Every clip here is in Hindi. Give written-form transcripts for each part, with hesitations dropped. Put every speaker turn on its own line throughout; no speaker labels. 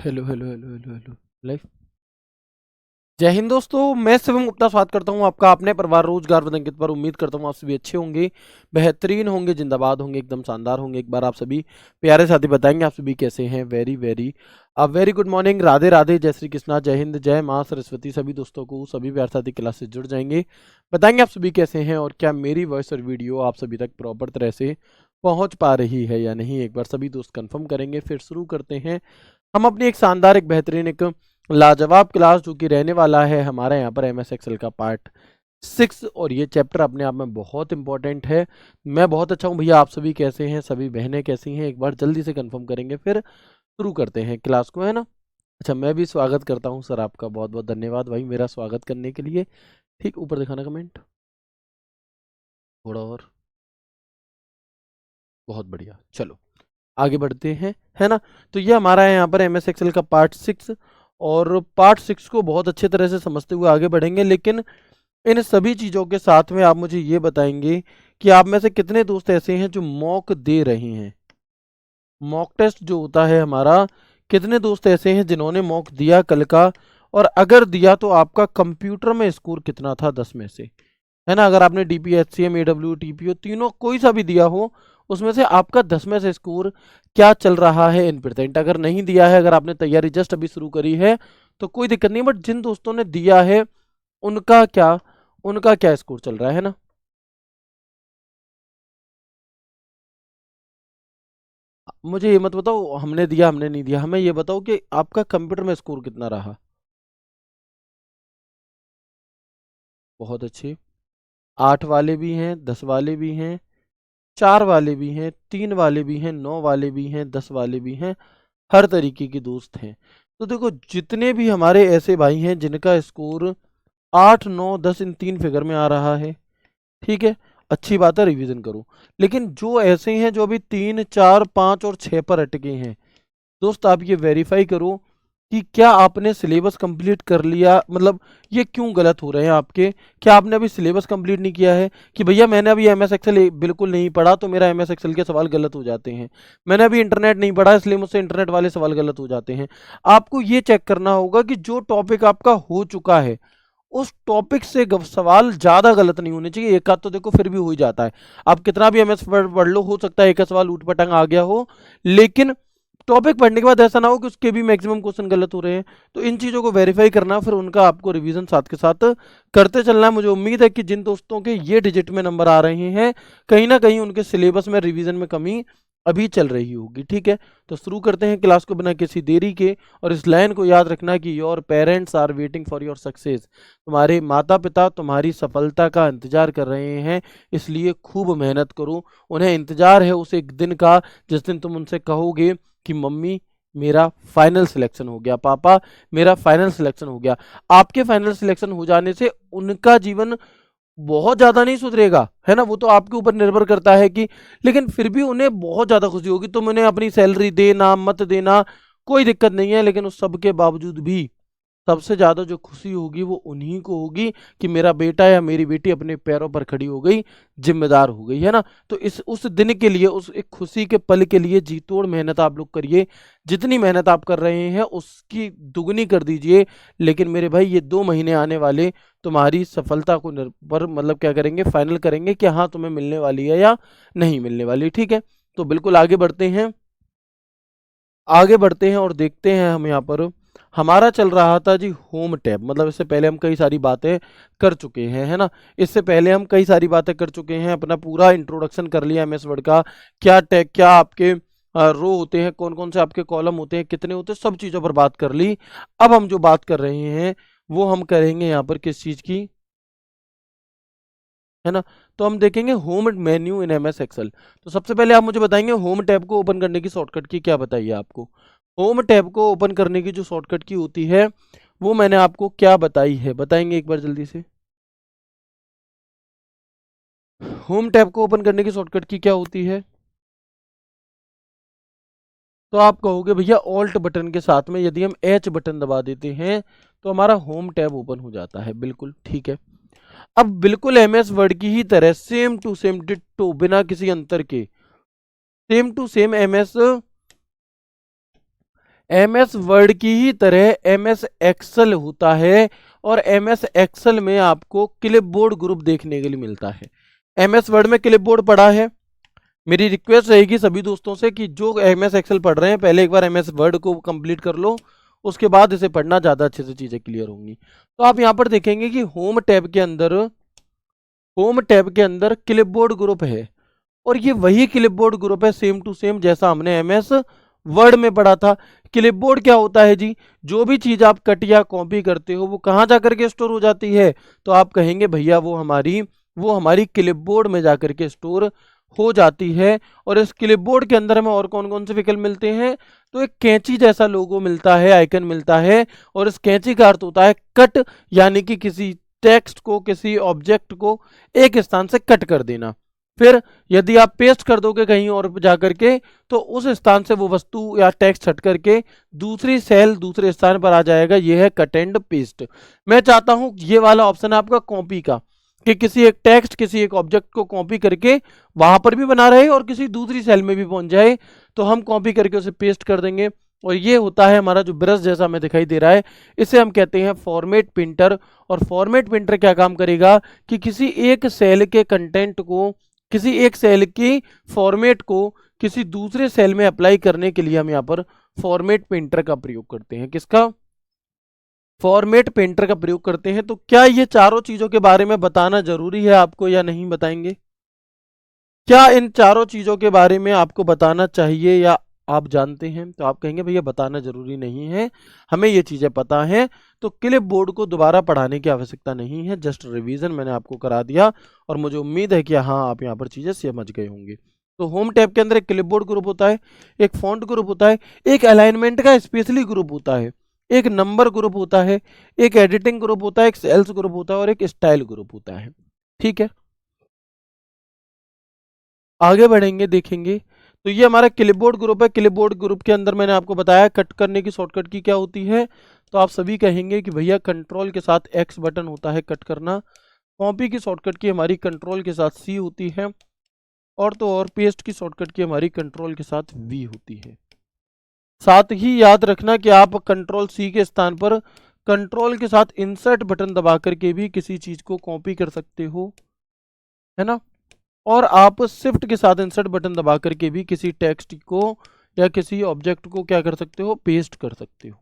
Hello hello hello hello hello life. जय हिंद दोस्तों, मैं शिवम गुप्ता स्वागत करता हूं आपका अपने परिवार रोजगार वतन पर। उम्मीद करता हूं आप सभी अच्छे होंगे, बेहतरीन होंगे, जिंदाबाद होंगे, एकदम शानदार होंगे। एक बार आप सभी प्यारे साथी बताएंगे आप सभी कैसे हैं। Very very very good morning, Radhe Radhe, जय श्री कृष्णा, जय हिंद, जय माँ सरस्वती। सभी दोस्तों को सभी प्यारे साथी क्लास से जुड़ जाएंगे, बताएंगे आप सभी कैसे हैं और क्या मेरी वॉइस और वीडियो आप सभी तक प्रॉपर तरह से पहुंच पा रही है या नहीं। एक बार सभी दोस्त कंफर्म करेंगे, फिर शुरू करते हैं हम अपनी एक शानदार, एक बेहतरीन, एक लाजवाब क्लास जो कि रहने वाला है हमारे यहाँ पर MS एक्सेल का पार्ट 6। और ये चैप्टर अपने आप में बहुत इंपॉर्टेंट है। मैं बहुत अच्छा हूँ भैया, आप सभी कैसे हैं, सभी बहनें कैसी हैं, एक बार जल्दी से कंफर्म करेंगे, फिर शुरू करते हैं क्लास को, है ना। अच्छा, मैं भी स्वागत करता हूँ सर आपका, बहुत बहुत धन्यवाद भाई मेरा स्वागत करने के लिए। ठीक, ऊपर दिखाना कमेंट थोड़ा और, बहुत बढ़िया। चलो आगे बढ़ते हैं, है ना। तो ये हमारा है यहाँ पर MS एक्सेल का पार्ट 6। और पार्ट 6 को बहुत अच्छे तरह से समझते हुए आगे बढ़ेंगे, लेकिन इन सभी चीज़ों के साथ में आप मुझे ये बताएंगे कि आप में से कितने दोस्त ऐसे हैं जो मॉक दे रहे हैं। मॉक टेस्ट जो होता है हमारा, कितने दोस्त ऐसे हैं जिन्होंने मॉक दिया कल का, और अगर दिया तो आपका कंप्यूटर में स्कोर कितना था 10 में से, है ना। अगर आपने DP HCM AW TPO तीनों कोई सा भी दिया हो, उसमें से आपका 10 में से स्कोर क्या चल रहा है इन परसेंट। अगर नहीं दिया है, अगर आपने तैयारी जस्ट अभी शुरू करी है तो कोई दिक्कत नहीं, बट जिन दोस्तों ने दिया है उनका क्या, उनका क्या स्कोर चल रहा है ना। मुझे ये मत बताओ हमने दिया हमने नहीं दिया, हमें ये बताओ कि आपका कंप्यूटर में स्कोर कितना रहा। बहुत अच्छे। 8 वाले भी हैं, 10 वाले भी हैं, 4 वाले भी हैं, 3 वाले भी हैं, 9 वाले भी हैं, 10 वाले भी हैं, हर तरीके के दोस्त हैं। तो देखो, जितने भी हमारे ऐसे भाई हैं जिनका स्कोर 8 9 10 इन 3 फिगर में आ रहा है, ठीक है, अच्छी बात है, रिवीजन करो। लेकिन जो ऐसे हैं जो अभी 3 4 5 और 6 पर अटके हैं, दोस्त आप ये वेरीफाई करो कि क्या आपने सिलेबस कंप्लीट कर लिया। मतलब ये क्यों गलत हो रहे हैं आपके, क्या आपने अभी सिलेबस कंप्लीट नहीं किया है कि भैया मैंने अभी MS एक्सेल बिल्कुल नहीं पढ़ा तो मेरा MS एक्सेल के सवाल गलत हो जाते हैं, मैंने अभी इंटरनेट नहीं पढ़ा इसलिए मुझसे इंटरनेट वाले सवाल गलत हो जाते हैं। आपको ये चेक करना होगा कि जो टॉपिक आपका हो चुका है उस टॉपिक से सवाल ज्यादा गलत नहीं होने चाहिए। एक आध तो देखो फिर भी हो ही जाता है, आप कितना भी MS पढ़ लो, हो सकता है एक सवाल ऊट पटांग आ गया हो, लेकिन टॉपिक पढ़ने के बाद ऐसा ना हो कि उसके भी मैक्सिमम क्वेश्चन गलत हो रहे हैं। तो इन चीज़ों को वेरीफाई करना, फिर उनका आपको रिवीजन साथ के साथ करते चलना है। मुझे उम्मीद है कि जिन दोस्तों के ये डिजिट में नंबर आ रहे हैं, कहीं ना कहीं उनके सिलेबस में रिवीजन में कमी अभी चल रही होगी, ठीक है। तो शुरू करते हैं क्लास को बिना किसी देरी के। और इस लाइन को याद रखना कि your parents are waiting for your success. तुम्हारे माता पिता तुम्हारी सफलता का इंतजार कर रहे हैं, इसलिए खूब मेहनत करो। उन्हें इंतजार है उस एक दिन का जिस दिन तुम उनसे कहोगे कि मम्मी मेरा फाइनल सिलेक्शन हो गया, पापा मेरा फाइनल सिलेक्शन हो गया। आपके फाइनल सिलेक्शन हो जाने से उनका जीवन बहुत ज्यादा नहीं सुधरेगा, है ना, वो तो आपके ऊपर निर्भर करता है कि, लेकिन फिर भी उन्हें बहुत ज्यादा खुशी होगी। तुम उन्हें अपनी सैलरी देना मत देना कोई दिक्कत नहीं है, लेकिन उस सब के बावजूद भी सबसे ज्यादा जो खुशी होगी वो उन्हीं को होगी कि मेरा बेटा या मेरी बेटी अपने पैरों पर खड़ी हो गई, जिम्मेदार हो गई, है ना। तो इस उस दिन के लिए, उस एक खुशी के पल के लिए जी तोड़ मेहनत आप लोग करिए। जितनी मेहनत आप कर रहे हैं उसकी दुगनी कर दीजिए। लेकिन मेरे भाई ये 2 महीने आने वाले तुम्हारी सफलता को निर्भर, मतलब क्या करेंगे, फाइनल करेंगे कि हाँ तुम्हें मिलने वाली है या नहीं मिलने वाली, ठीक है। तो बिल्कुल आगे बढ़ते हैं, आगे बढ़ते हैं और देखते हैं हम यहाँ पर। हमारा चल रहा था जी होम टैब, मतलब इससे पहले हम कई सारी बातें कर चुके हैं, है ना। इससे पहले हम कई सारी बातें कर चुके हैं, अपना पूरा इंट्रोडक्शन कर लिया MS वर्ड का। क्या टैग, क्या आपके रो होते हैं, कौन कौन से आपके कॉलम होते हैं, कितने होते हैं, सब चीज़ों पर बात कर ली। अब हम जो बात कर रहे हैं वो हम करेंगे यहाँ पर किस चीज़ की, है ना। तो हम देखेंगे होम मेन्यू इन MS एक्सेल। तो सबसे पहले आप मुझे बताएंगे होम टैब को ओपन करने की शॉर्टकट की क्या बताइए आपको। होम टैब को ओपन करने की जो शॉर्टकट की होती है वो मैंने आपको क्या बताई है, बताएंगे एक बार जल्दी से। होम टैब को ओपन करने की शॉर्टकट की क्या होती है। तो आप कहोगे भैया ऑल्ट बटन के साथ में यदि हम H बटन दबा देते हैं तो हमारा होम टैब ओपन हो जाता है, बिल्कुल ठीक है। अब बिल्कुल MS वर्ड की ही तरह सेम टू सेम डिट्टो, बिना किसी अंतर के, same to same MS word की ही तरह MS एक्सेल होता है और MS एक्सेल में आपको क्लिपबोर्ड ग्रुप देखने के लिए मिलता है। MS वर्ड में क्लिपबोर्ड पढ़ा है। मेरी रिक्वेस्ट रहेगी सभी दोस्तों से कि जो MS एक्सेल पढ़ रहे हैं पहले एक बार MS वर्ड को कंप्लीट कर लो, उसके बाद इसे पढ़ना, ज़्यादा अच्छे से चीज़ें क्लियर होंगी। तो आप यहाँ पर देखेंगे कि होम टैब के अंदर क्लिपबोर्ड ग्रुप है और ये वही क्लिपबोर्ड ग्रुप है सेम टू सेम जैसा हमने MS वर्ड में पढ़ा था। क्लिपबोर्ड क्या होता है जी? जो भी चीज़ आप कट या कॉपी करते हो वो कहाँ जा करके स्टोर हो जाती है? तो आप कहेंगे भैया वो हमारी क्लिपबोर्ड में जा करके स्टोर हो जाती है। और इस क्लिपबोर्ड के अंदर हमें और कौन कौन से विकल्प मिलते हैं? तो एक कैंची जैसा लोगो मिलता है, आइकन मिलता है, और इस कैंची का अर्थ होता है कट, यानी कि किसी टेक्स्ट को, किसी ऑब्जेक्ट को एक स्थान से कट कर देना। फिर यदि आप पेस्ट कर दोगे कहीं और जाकर के तो उस स्थान से वो वस्तु या टेक्स्ट हट करके दूसरी सेल दूसरे स्थान पर आ जाएगा। ये है कट एंड पेस्ट। मैं चाहता हूं ये वाला ऑप्शन है आपका कॉपी का, कि किसी एक टेक्स्ट, किसी एक ऑब्जेक्ट को कॉपी करके वहां पर भी बना रहे और किसी दूसरी सेल में भी पहुंच जाए, तो हम कॉपी करके उसे पेस्ट कर देंगे। और ये होता है हमारा जो ब्रश जैसा हमें दिखाई दे रहा है, इसे हम कहते हैं फॉर्मेट प्रिंटर। और फॉर्मेट प्रिंटर क्या काम करेगा कि किसी एक सेल के कंटेंट को, किसी एक सेल की फॉर्मेट को किसी दूसरे सेल में अप्लाई करने के लिए हम यहाँ पर फॉर्मेट प्रिंटर का प्रयोग करते हैं। किसका? फॉर्मेट पेंटर का प्रयोग करते हैं। तो क्या ये चारों चीजों के बारे में बताना जरूरी है आपको या नहीं बताएंगे? क्या इन चारों चीजों के बारे में आपको बताना चाहिए या आप जानते हैं? तो आप कहेंगे भैया बताना जरूरी नहीं है, हमें ये चीजें पता हैं, तो क्लिपबोर्ड को दोबारा पढ़ाने की आवश्यकता नहीं है, जस्ट रिवीजन मैंने आपको करा दिया और मुझे उम्मीद है कि हाँ आप यहाँ पर चीजें समझ गए होंगे। तो होम टैब के अंदर एक क्लिपबोर्ड ग्रुप होता है, एक फॉन्ट ग्रुप होता है, एक अलाइनमेंट का स्पेशली ग्रुप होता है, एक नंबर ग्रुप होता है, एक एडिटिंग ग्रुप होता है, एक सेल्स ग्रुप होता है और एक स्टाइल ग्रुप होता है। ठीक है, आगे बढ़ेंगे देखेंगे। तो ये हमारा क्लिपबोर्ड ग्रुप है। क्लिपबोर्ड ग्रुप के अंदर मैंने आपको बताया कट करने की शॉर्टकट की क्या होती है। तो आप सभी कहेंगे कि भैया कंट्रोल के साथ एक्स बटन होता है कट करना, कॉपी की शॉर्टकट की हमारी कंट्रोल के साथ सी होती है, और तो और पेस्ट की शॉर्टकट की हमारी कंट्रोल के साथ वी होती है। साथ ही याद रखना कि आप कंट्रोल सी के स्थान पर कंट्रोल के साथ इंसर्ट बटन दबा करके भी किसी चीज को कॉपी कर सकते हो, है ना। और आप शिफ्ट के साथ इंसर्ट बटन दबा करके भी किसी टेक्स्ट को या किसी ऑब्जेक्ट को क्या कर सकते हो? पेस्ट कर सकते हो।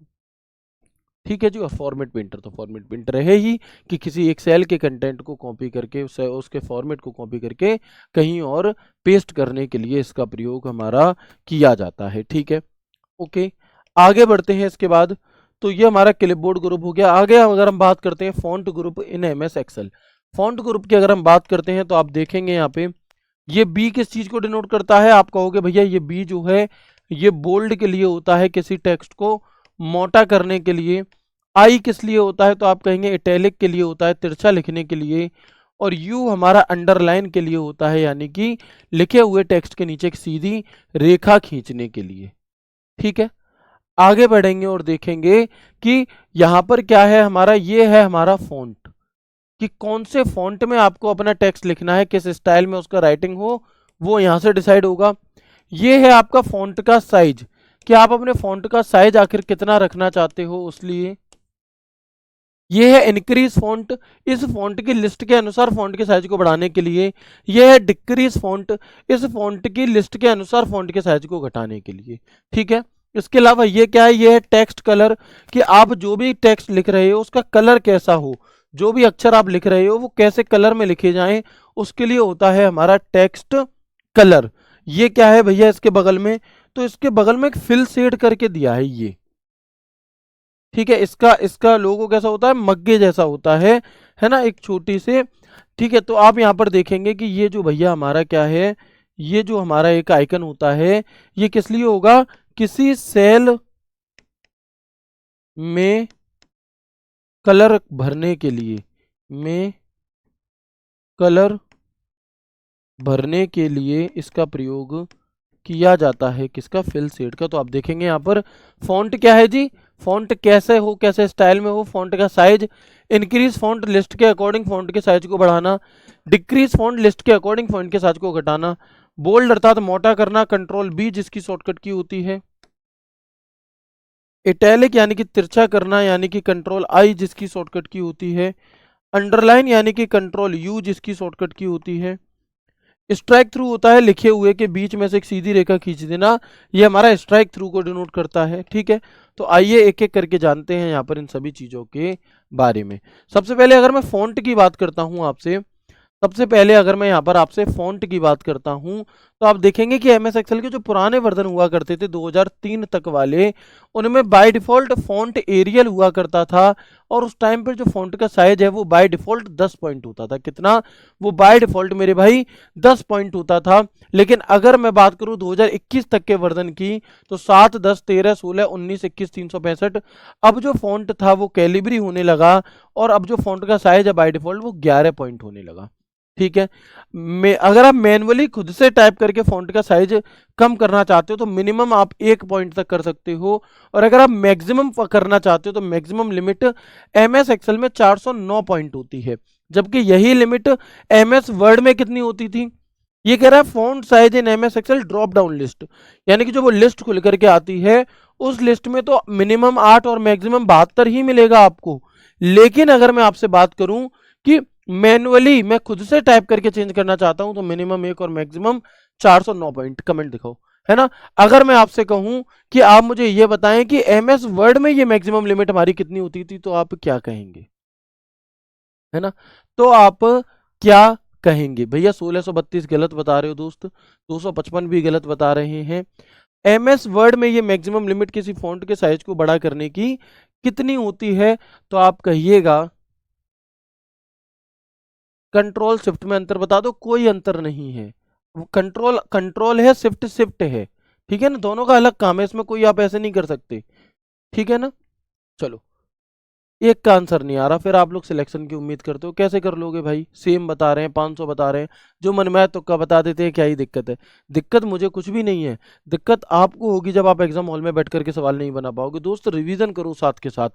ठीक है जी। और फॉर्मेट प्रिंटर, तो फॉर्मेट प्रिंटर है ही कि किसी एक सेल के कंटेंट को कॉपी करके उसके फॉर्मेट को कॉपी करके कहीं और पेस्ट करने के लिए इसका प्रयोग हमारा किया जाता है। ठीक है, ओके, आगे बढ़ते हैं इसके बाद। तो ये हमारा क्लिपबोर्ड ग्रुप हो गया। आगे अगर हम बात करते हैं font group in MS Excel, font group की अगर हम बात करते हैं तो आप देखेंगे यहाँ पे ये बी किस चीज को डिनोट करता है? आप कहोगे भैया ये बी जो है ये बोल्ड के लिए होता है, किसी टेक्स्ट को मोटा करने के लिए। आई किस लिए होता है? तो आप कहेंगे इटैलिक के लिए होता है, तिरछा लिखने के लिए। और यू हमारा अंडरलाइन के लिए होता है, यानी कि लिखे हुए टेक्स्ट के नीचे एक सीधी रेखा खींचने के लिए। ठीक है, आगे बढ़ेंगे और देखेंगे कि यहां पर क्या है हमारा, ये है हमारा फॉन्ट, कि कौन से फॉन्ट में आपको अपना टेक्स्ट लिखना है, किस स्टाइल में उसका राइटिंग हो, वो यहां से डिसाइड होगा। ये है आपका फॉन्ट का साइज, कि आप अपने फॉन्ट का साइज आखिर कितना रखना चाहते हो उस लिए। ये है इंक्रीज फॉन्ट, इस फॉन्ट की लिस्ट के अनुसार फॉन्ट के साइज को बढ़ाने के लिए। ये है डिक्रीज फॉन्ट, इस फॉन्ट की लिस्ट के अनुसार फॉन्ट के साइज को घटाने के लिए। ठीक है, इसके अलावा ये क्या है? ये है टेक्स्ट कलर, कि आप जो भी टेक्स्ट लिख रहे हो उसका कलर कैसा हो, जो भी अक्षर आप लिख रहे हो वो कैसे कलर में लिखे जाएं, उसके लिए होता है हमारा टेक्स्ट कलर। ये क्या है भैया इसके बगल में? तो इसके बगल में एक फिल शेड करके दिया है ये। ठीक है, इसका इसका लोगो कैसा होता है? मग्गे जैसा होता है ना, एक छोटी से। ठीक है, तो आप यहाँ पर देखेंगे कि ये जो भैया हमारा क्या है, ये जो हमारा एक आइकन होता है ये किस लिए होगा? किसी सेल में कलर भरने के लिए, में कलर भरने के लिए इसका प्रयोग किया जाता है। किसका? फिल शेड का। तो आप देखेंगे यहाँ पर फॉन्ट क्या है जी, फॉन्ट कैसे हो, कैसे स्टाइल में हो, फॉन्ट का साइज, इंक्रीज फॉन्ट लिस्ट के अकॉर्डिंग फॉन्ट के साइज को बढ़ाना, डिक्रीज फॉन्ट लिस्ट के अकॉर्डिंग फॉन्ट के साइज को घटाना, बोल्ड अर्थात मोटा करना, कंट्रोल बी जिसकी शॉर्टकट की होती है, इटैलिक यानी कि तिरछा करना यानी कि कंट्रोल आई जिसकी शॉर्टकट की होती है। अंडरलाइन यानी कि कंट्रोल यू जिसकी शॉर्टकट की होती है। स्ट्राइक थ्रू होता है लिखे हुए के बीच में से एक सीधी रेखा खींच देना, ये हमारा स्ट्राइक थ्रू को डिनोट करता है। ठीक है, तो आइए एक एक करके जानते हैं यहाँ पर इन सभी चीज़ों के बारे में। सबसे पहले अगर मैं फ़ॉन्ट की बात करता हूँ आपसे, सबसे पहले अगर मैं यहाँ पर आपसे फ़ॉन्ट की बात करता हूँ, तो आप देखेंगे कि एमएस एक्सेल के जो पुराने वर्जन हुआ करते थे 2003 तक वाले, उनमें बाय डिफ़ॉल्ट फ़ॉन्ट एरियल हुआ करता था। और उस टाइम पर जो फ़ॉन्ट का साइज है वो बाय डिफ़ॉल्ट 10 पॉइंट होता था। कितना? वो बाय डिफ़ॉल्ट मेरे भाई 10 पॉइंट होता था। लेकिन अगर मैं बात करूँ 2021 तक के वर्जन की, तो 7, 10, 13, 16, 19, 21, 365 अब जो फ़ॉन्ट था वो कैलिबरी होने लगा, और अब जो फ़ॉन्ट का साइज है बाय डिफ़ॉल्ट वो 11 पॉइंट होने लगा। ठीक है, अगर आप मैनुअली खुद से टाइप करके फ़ॉन्ट का साइज कम करना चाहते हो तो मिनिमम आप 1 पॉइंट तक कर सकते हो, और अगर आप मैक्सिमम करना चाहते हो तो मैक्सिमम लिमिट एमएस एक्सेल में 409 पॉइंट होती है। जबकि यही लिमिट एमएस वर्ड में कितनी होती थी? ये कह रहा है font size in MS Excel drop down list, यानी कि जो वो लिस्ट खुल करके आती है उस लिस्ट में तो मिनिमम 8 और मैक्सिमम 72 ही मिलेगा आपको। लेकिन अगर मैं आपसे बात करूं कि मैनुअली मैं खुद से टाइप करके चेंज करना चाहता हूं तो मिनिमम 1 और मैक्सिमम 409 पॉइंट। कमेंट दिखाओ, है ना। अगर मैं आपसे कहूं कि आप मुझे ये बताएं कि एमएस वर्ड में ये मैक्सिमम लिमिट हमारी कितनी होती थी, तो आप क्या कहेंगे, है ना। तो आप क्या कहेंगे? भैया 1632 गलत बता रहे हो दोस्त, 255 भी गलत बता रहे हैं। एमएस वर्ड में ये मैक्सिमम लिमिट किसी फॉन्ट के साइज को बड़ा करने की कितनी होती है? तो आप कहिएगा कंट्रोल शिफ्ट में अंतर बता दो। कोई अंतर नहीं है, कंट्रोल कंट्रोल है, शिफ्ट शिफ्ट है। ठीक है ना, दोनों का अलग काम है, इसमें कोई आप ऐसे नहीं कर सकते। ठीक है ना। चलो, एक का आंसर नहीं आ रहा, फिर आप लोग सिलेक्शन की उम्मीद करते हो, कैसे कर लोगे भाई? सेम बता रहे हैं, 500 बता रहे हैं, जो मन में तुक्का बता देते हैं, क्या ही दिक्कत है? दिक्कत मुझे कुछ भी नहीं है, दिक्कत आपको होगी जब आप एग्जाम हॉल में बैठ करके सवाल नहीं बना पाओगे। दोस्त रिवीजन करो साथ के साथ।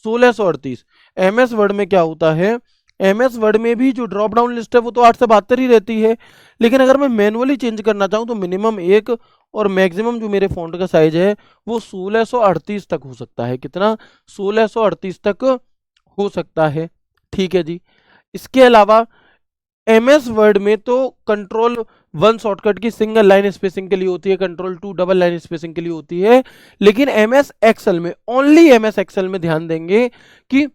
1638 एमएस वर्ड में क्या होता है? एमएस वर्ड में भी जो ड्रॉप डाउन लिस्ट है वो तो 8 से 72 ही रहती है, लेकिन अगर मैं मैनुअली चेंज करना चाहूँ तो मिनिमम 1 और मैक्सिमम जो मेरे फॉन्ट का साइज है वो 1638 तक हो सकता है। कितना? 1638 तक हो सकता है। ठीक है जी। इसके अलावा एमएस वर्ड में तो कंट्रोल 1 शॉर्टकट की सिंगल लाइन स्पेसिंग के लिए होती है, कंट्रोल 2 डबल लाइन स्पेसिंग के लिए होती है। लेकिन एमएस एक्सेल में, ओनली एमएस एक्सेल में ध्यान देंगे कि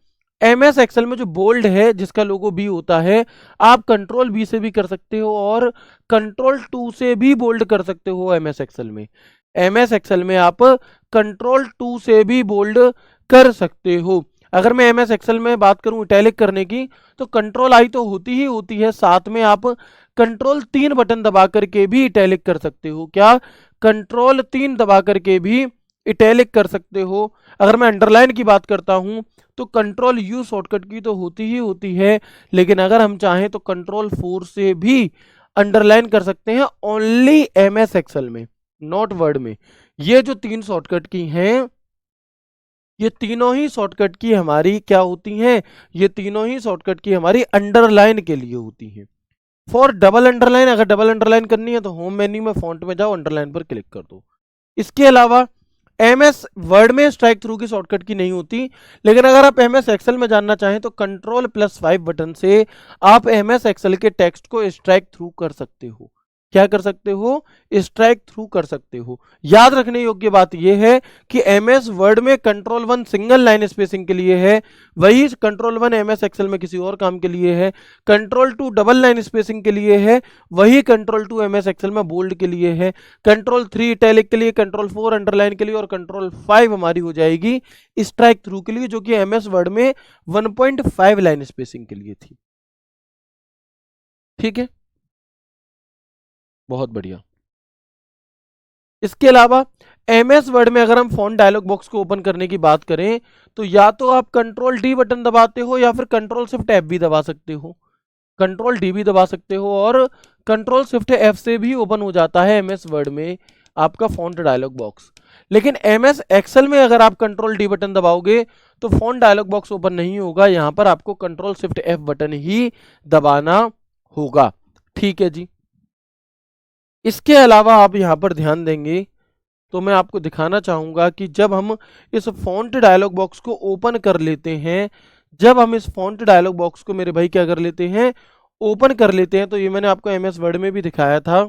एमएस एक्सेल में जो बोल्ड है जिसका लोगो बी होता है, आप कंट्रोल बी से भी कर सकते हो और कंट्रोल 2 से भी बोल्ड कर सकते हो। एमएस एक्सेल में, एमएस एक्सेल में आप कंट्रोल 2 से भी बोल्ड कर सकते हो। अगर मैं एमएस एक्सेल में बात करूं इटैलिक करने की, तो कंट्रोल आई तो होती ही होती है, साथ में आप कंट्रोल 3 बटन दबा करके भी इटैलिक कर सकते हो। क्या? कंट्रोल 3 दबा करके भी इटैलिक कर सकते हो। अगर मैं अंडरलाइन की बात करता हूं तो कंट्रोल यू शॉर्टकट की तो होती ही होती है, लेकिन अगर हम चाहें तो कंट्रोल 4 से भी अंडरलाइन कर सकते हैं, ओनली एमएस एक्सेल में, नॉट वर्ड में। ये जो 3 शॉर्टकट की हैं, ये तीनों ही शॉर्टकट की हमारी क्या होती हैं? ये तीनों ही शॉर्टकट की हमारी अंडरलाइन के लिए होती हैं। फॉर डबल अंडरलाइन, अगर डबल अंडरलाइन करनी है तो होम मेन्यू में फॉन्ट में जाओ, अंडरलाइन पर क्लिक कर दो। इसके अलावा एमएस वर्ड में स्ट्राइक थ्रू की शॉर्टकट की नहीं होती, लेकिन अगर आप एमएस एक्सेल में जानना चाहें तो कंट्रोल +5 बटन से आप एमएस एक्सेल के टेक्स्ट को स्ट्राइक थ्रू कर सकते हो। क्या कर सकते हो? स्ट्राइक थ्रू कर सकते हो। याद रखने योग्य बात यह है कि एमएस वर्ड में कंट्रोल 1 सिंगल लाइन स्पेसिंग के लिए है, वही कंट्रोल 1 एमएस एक्सेल में किसी और काम के लिए है। कंट्रोल 2 डबल लाइन स्पेसिंग के लिए है, वही कंट्रोल 2 एमएस एक्सेल में बोल्ड के लिए है। कंट्रोल 3 इटैलिक के लिए, कंट्रोल 4 अंडरलाइन के लिए, और कंट्रोल 5 हमारी हो जाएगी स्ट्राइक थ्रू के लिए, जो कि एमएस वर्ड में 1.5 लाइन स्पेसिंग के लिए थी। ठीक है, बहुत बढ़िया। इसके अलावा एमएस वर्ड में अगर हम फ़ॉन्ट डायलॉग बॉक्स को ओपन करने की बात करें तो या तो आप कंट्रोल डी बटन दबाते हो या फिर कंट्रोल शिफ्ट एफ भी दबा सकते हो। कंट्रोल डी भी दबा सकते हो और कंट्रोल शिफ्ट एफ से भी ओपन हो जाता है एमएस वर्ड में आपका फ़ॉन्ट डायलॉग बॉक्स। लेकिन एमएस एक्सेल में अगर आप कंट्रोल डी बटन दबाओगे तो फ़ॉन्ट डायलॉग बॉक्स ओपन नहीं होगा, यहाँ पर आपको कंट्रोल शिफ्ट एफ बटन ही दबाना होगा। ठीक है जी। इसके अलावा आप यहाँ पर ध्यान देंगे तो मैं आपको दिखाना चाहूंगा कि जब हम इस फॉन्ट डायलॉग बॉक्स को ओपन कर लेते हैं, जब हम इस फॉन्ट डायलॉग बॉक्स को मेरे भाई क्या कर लेते हैं, ओपन कर लेते हैं, तो ये मैंने आपको एमएस वर्ड में भी दिखाया था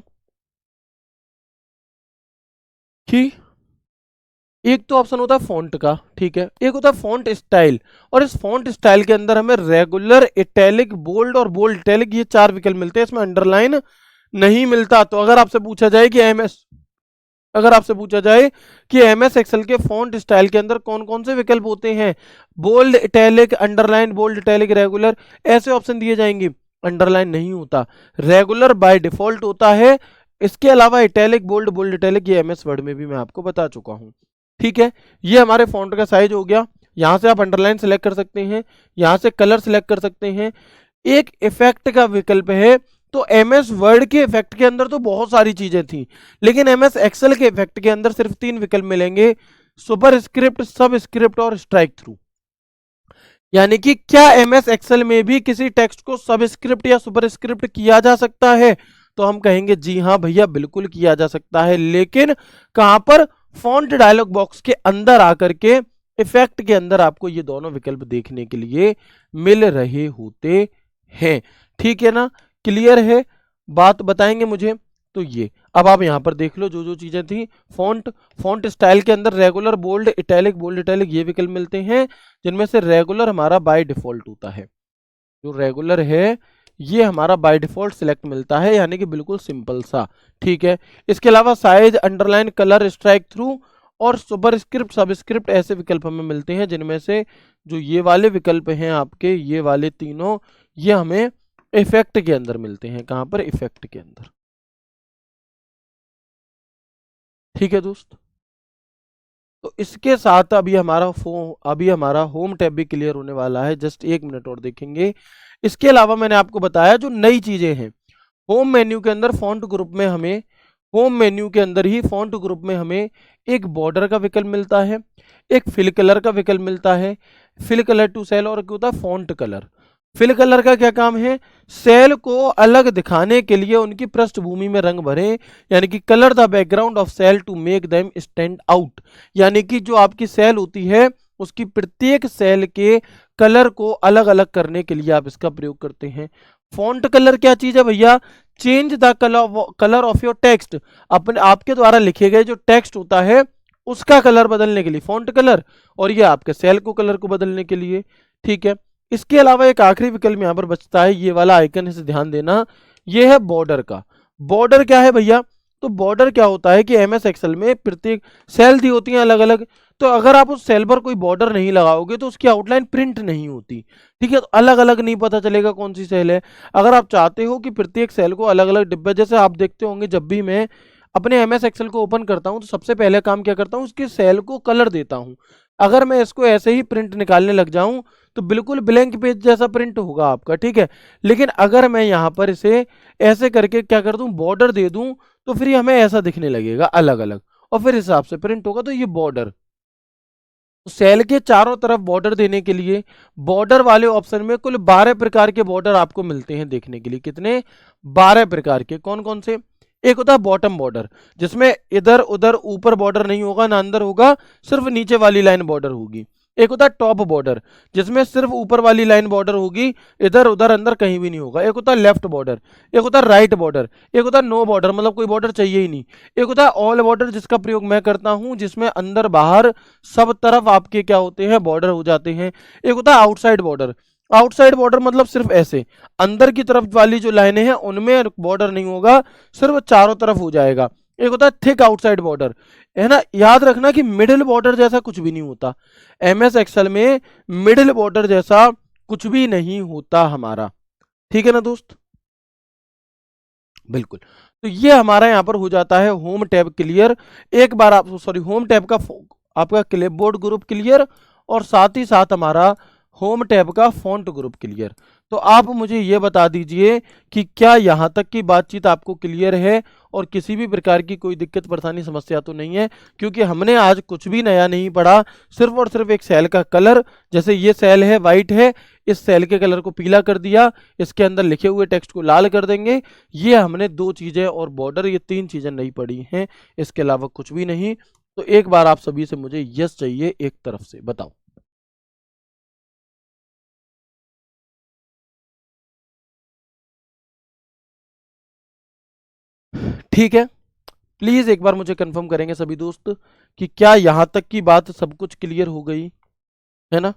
कि एक तो ऑप्शन होता है फॉन्ट का, ठीक है, एक होता है फॉन्ट स्टाइल, और इस फॉन्ट स्टाइल के अंदर हमें रेगुलर, इटैलिक, बोल्ड और बोल्ड इटैलिक ये 4 विकल्प मिलते हैं, इसमें अंडरलाइन नहीं मिलता। तो अगर आपसे पूछा जाए कि एमएस एक्सेल के फॉन्ट स्टाइल के अंदर कौन कौन से विकल्प होते हैं, bold, italic, underline, bold, italic, regular, ऐसे ऑप्शन दिए जाएंगे। अंडरलाइन नहीं होता, रेगुलर बाय डिफॉल्ट होता है। इसके अलावा इटैलिक, बोल्ड, बोल्ड, इटैलिक ये एमएस वर्ड में भी मैं आपको बता चुका हूं, ठीक है। ये हमारे फॉन्ट का साइज हो गया। यहां से आप अंडरलाइन सेलेक्ट कर सकते हैं, यहां से कलर सेलेक्ट कर सकते हैं। एक इफेक्ट का विकल्प है। तो एमएस वर्ड के इफेक्ट के अंदर तो बहुत सारी चीजें थी, लेकिन एमएस एक्सेल के इफेक्ट के अंदर सिर्फ 3 विकल्प मिलेंगे, सुपर स्क्रिप्ट, सब स्क्रिप्ट और स्ट्राइक थ्रू। यानी कि क्या एमएस एक्सेल में भी किसी टेक्स्ट को सबस्क्रिप्ट या सुपरस्क्रिप्ट किया जा सकता है? तो हम कहेंगे जी हाँ भैया, बिल्कुल किया जा सकता है, लेकिन कहां पर? फॉन्ट डायलॉग बॉक्स के अंदर आकर के इफेक्ट के अंदर आपको ये दोनों विकल्प देखने के लिए मिल रहे होते हैं, ठीक है ना। क्लियर है बात? बताएंगे मुझे। तो ये अब आप यहां पर देख लो जो जो चीजें थी। फॉन्ट स्टाइल के अंदर regular, bold, italic, bold, italic ये विकल्प मिलते हैं, जिनमें से रेगुलर हमारा बाय डिफॉल्ट होता है। जो रेगुलर है ये हमारा बाय डिफॉल्ट सिलेक्ट मिलता है, यानी कि बिल्कुल सिंपल सा, ठीक है। इसके अलावा size, underline, colour, strike through और सुपरस्क्रिप्ट, सबस्क्रिप्ट ऐसे विकल्प हमें मिलते हैं, जिनमें से जो ये वाले विकल्प हैं आपके, ये वाले तीनों, ये हमें इफेक्ट के अंदर मिलते हैं। कहां पर? इफेक्ट के अंदर, ठीक है दोस्त। तो इसके साथ अभी हमारा होम टैब भी क्लियर होने वाला है, जस्ट 1 मिनट और देखेंगे। इसके अलावा मैंने आपको बताया जो नई चीजें हैं, होम मेन्यू के अंदर फॉन्ट ग्रुप में हमें, होम मेन्यू के अंदर ही फॉन्ट ग्रुप में हमें एक बॉर्डर का विकल्प मिलता है, एक फिल कलर का विकल्प मिलता है, फिल कलर टू सेल, और एक होता है फॉन्ट कलर। फिल कलर का क्या काम है? सेल को अलग दिखाने के लिए उनकी पृष्ठभूमि में रंग भरें, यानी कि colour the background of cell to make them stand out. यानी कि जो आपकी सेल होती है उसकी प्रत्येक सेल के कलर को अलग अलग करने के लिए आप इसका प्रयोग करते हैं। फॉन्ट कलर क्या चीज है भैया? Change the colour of your text, अपने आपके द्वारा लिखे गए जो टेक्स्ट होता है उसका कलर बदलने के लिए फॉन्ट कलर, और ये आपके सेल को कलर को बदलने के लिए, ठीक है। इसके अलावा एक आखिरी विकल्प यहां पर बचता है, ये वाला आइकन, इसे ध्यान देना, ये है बॉर्डर का। बॉर्डर क्या है भैया? तो बॉर्डर क्या होता है कि एमएस एक्सेल में प्रत्येक सेल दी होती है अलग अलग, तो अगर आप उस सेल पर कोई बॉर्डर नहीं लगाओगे तो उसकी आउटलाइन प्रिंट नहीं होती, ठीक है। तो अलग अलग नहीं पता चलेगा कौन सी सेल है। अगर आप चाहते हो कि प्रत्येक सेल को अलग अलग डिब्बे, जैसे आप देखते होंगे जब भी मैं अपने एमएस एक्सेल को ओपन करता हूं तो सबसे पहले काम क्या करता हूं, उसके सेल को कलर देता हूं। अगर मैं इसको ऐसे ही प्रिंट निकालने लग जाऊं तो बिल्कुल ब्लैंक पेज जैसा प्रिंट होगा आपका, ठीक है। लेकिन अगर मैं यहाँ पर इसे ऐसे करके क्या कर दूं, बॉर्डर दे दूं, तो फिर हमें ऐसा दिखने लगेगा अलग अलग, और फिर हिसाब से प्रिंट होगा। तो ये बॉर्डर, सेल के चारों तरफ बॉर्डर देने के लिए बॉर्डर वाले ऑप्शन में कुल 12 प्रकार के बॉर्डर आपको मिलते हैं देखने के लिए। कितने? 12 प्रकार के। कौन कौन से? एक होता है बॉटम बॉर्डर, जिसमें इधर उधर ऊपर बॉर्डर नहीं होगा, ना अंदर होगा, सिर्फ नीचे वाली लाइन बॉर्डर होगी। एक होता है टॉप बॉर्डर, जिसमें सिर्फ ऊपर वाली लाइन बॉर्डर होगी, इधर उधर अंदर कहीं भी नहीं होगा। एक होता है लेफ्ट बॉर्डर, एक होता है राइट बॉर्डर, एक होता है नो बॉर्डर, मतलब कोई बॉर्डर चाहिए ही नहीं। एक होता है ऑल बॉर्डर, जिसका प्रयोग मैं करता हूं, जिसमें अंदर बाहर सब तरफ आपके क्या होते हैं, बॉर्डर हो जाते हैं। एक होता है आउटसाइड बॉर्डर। आउटसाइड बॉर्डर मतलब सिर्फ ऐसे अंदर की तरफ वाली जो लाइनें हैं उनमें बॉर्डर नहीं होगा, सिर्फ चारों तरफ हो जाएगा। एक होता है थिक आउटसाइड बॉर्डर, है ना। याद रखना कि मिडिल बॉर्डर जैसा कुछ भी नहीं होता एमएस एक्सेल में, मिडिल बॉर्डर जैसा कुछ भी नहीं होता हमारा, ठीक है ना दोस्त। बिल्कुल। तो ये हमारा यहां पर हो जाता है होम टैब क्लियर। एक बार आप होम टैब का आपका क्लिपबोर्ड ग्रुप क्लियर, और साथ ही साथ हमारा होम टैब का फॉन्ट ग्रुप क्लियर। तो आप मुझे ये बता दीजिए कि क्या यहाँ तक की बातचीत आपको क्लियर है और किसी भी प्रकार की कोई दिक्कत परेशानी समस्या तो नहीं है, क्योंकि हमने आज कुछ भी नया नहीं पढ़ा, सिर्फ और सिर्फ एक सेल का कलर, जैसे ये सेल है वाइट है, इस सेल के कलर को पीला कर दिया, इसके अंदर लिखे हुए टेक्स्ट को लाल कर देंगे। ये हमने 2 चीजें और बॉर्डर, ये 3 चीजें नहीं पढ़ी हैं, इसके अलावा कुछ भी नहीं। तो एक बार आप सभी से मुझे यस चाहिए एक तरफ से, बताओ। ठीक है, प्लीज एक बार मुझे कंफर्म करेंगे सभी दोस्त कि क्या यहां तक की बात सब कुछ क्लियर हो गई है ना।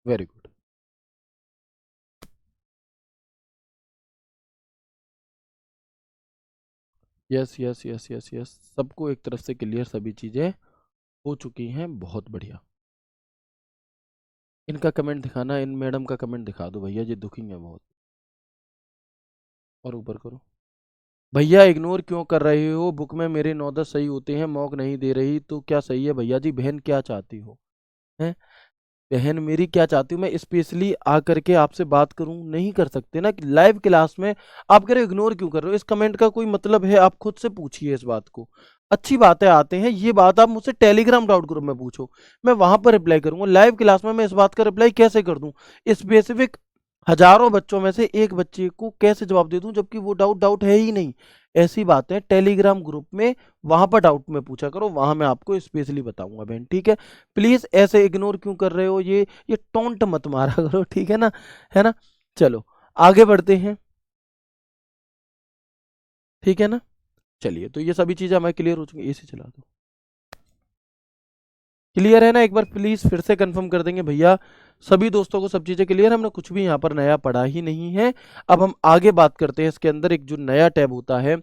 Very good. Yes yes yes yes yes, सबको एक तरफ से क्लियर, सभी चीजें हो चुकी हैं, बहुत बढ़िया। इनका कमेंट दिखाना, इन मैडम का कमेंट दिखा दो भैया, ये दुखी है बहुत। और ऊपर करो। भैया इग्नोर क्यों कर रहे हो, बुक में मेरे 9-10 सही होते हैं, मॉक नहीं दे रही तो क्या सही है भैया जी? बहन क्या चाहती हो, हैं? बहन मेरी क्या चाहती हूँ मैं स्पेशली आकर के आपसे बात करूं? नहीं कर सकते ना, कि लाइव क्लास में आप कह रहे हो इग्नोर क्यों कर रहे हो? इस कमेंट का कोई मतलब है? आप खुद से पूछिए इस बात को। अच्छी बातें आते हैं, ये बात आप मुझसे टेलीग्राम डाउट ग्रुप में पूछो, मैं वहां पर रिप्लाई करूंगा। लाइव क्लास में मैं इस बात का रिप्लाई कैसे कर दूं? स्पेसिफिक हजारों बच्चों में से एक बच्चे को कैसे जवाब दे दूं, जबकि वो डाउट डाउट है ही नहीं? ऐसी बातें टेलीग्राम ग्रुप में, वहां पर डाउट में पूछा करो, वहां मैं आपको स्पेशली बताऊंगा बहन, ठीक है? प्लीज ऐसे इग्नोर क्यों कर रहे हो, ये टोंट मत मारा करो, ठीक है ना, है ना? चलो आगे बढ़ते हैं, ठीक है ना? चलिए, तो ये सभी चीजें हमें क्लियर हो चुकी है। एसी चला दो। क्लियर है ना? एक बार प्लीज फिर से कंफर्म कर देंगे भैया सभी दोस्तों को, सब चीजें क्लियर है? हमने कुछ भी यहाँ पर नया पढ़ा ही नहीं है। अब हम आगे बात करते हैं, इसके अंदर एक जो नया टैब होता है,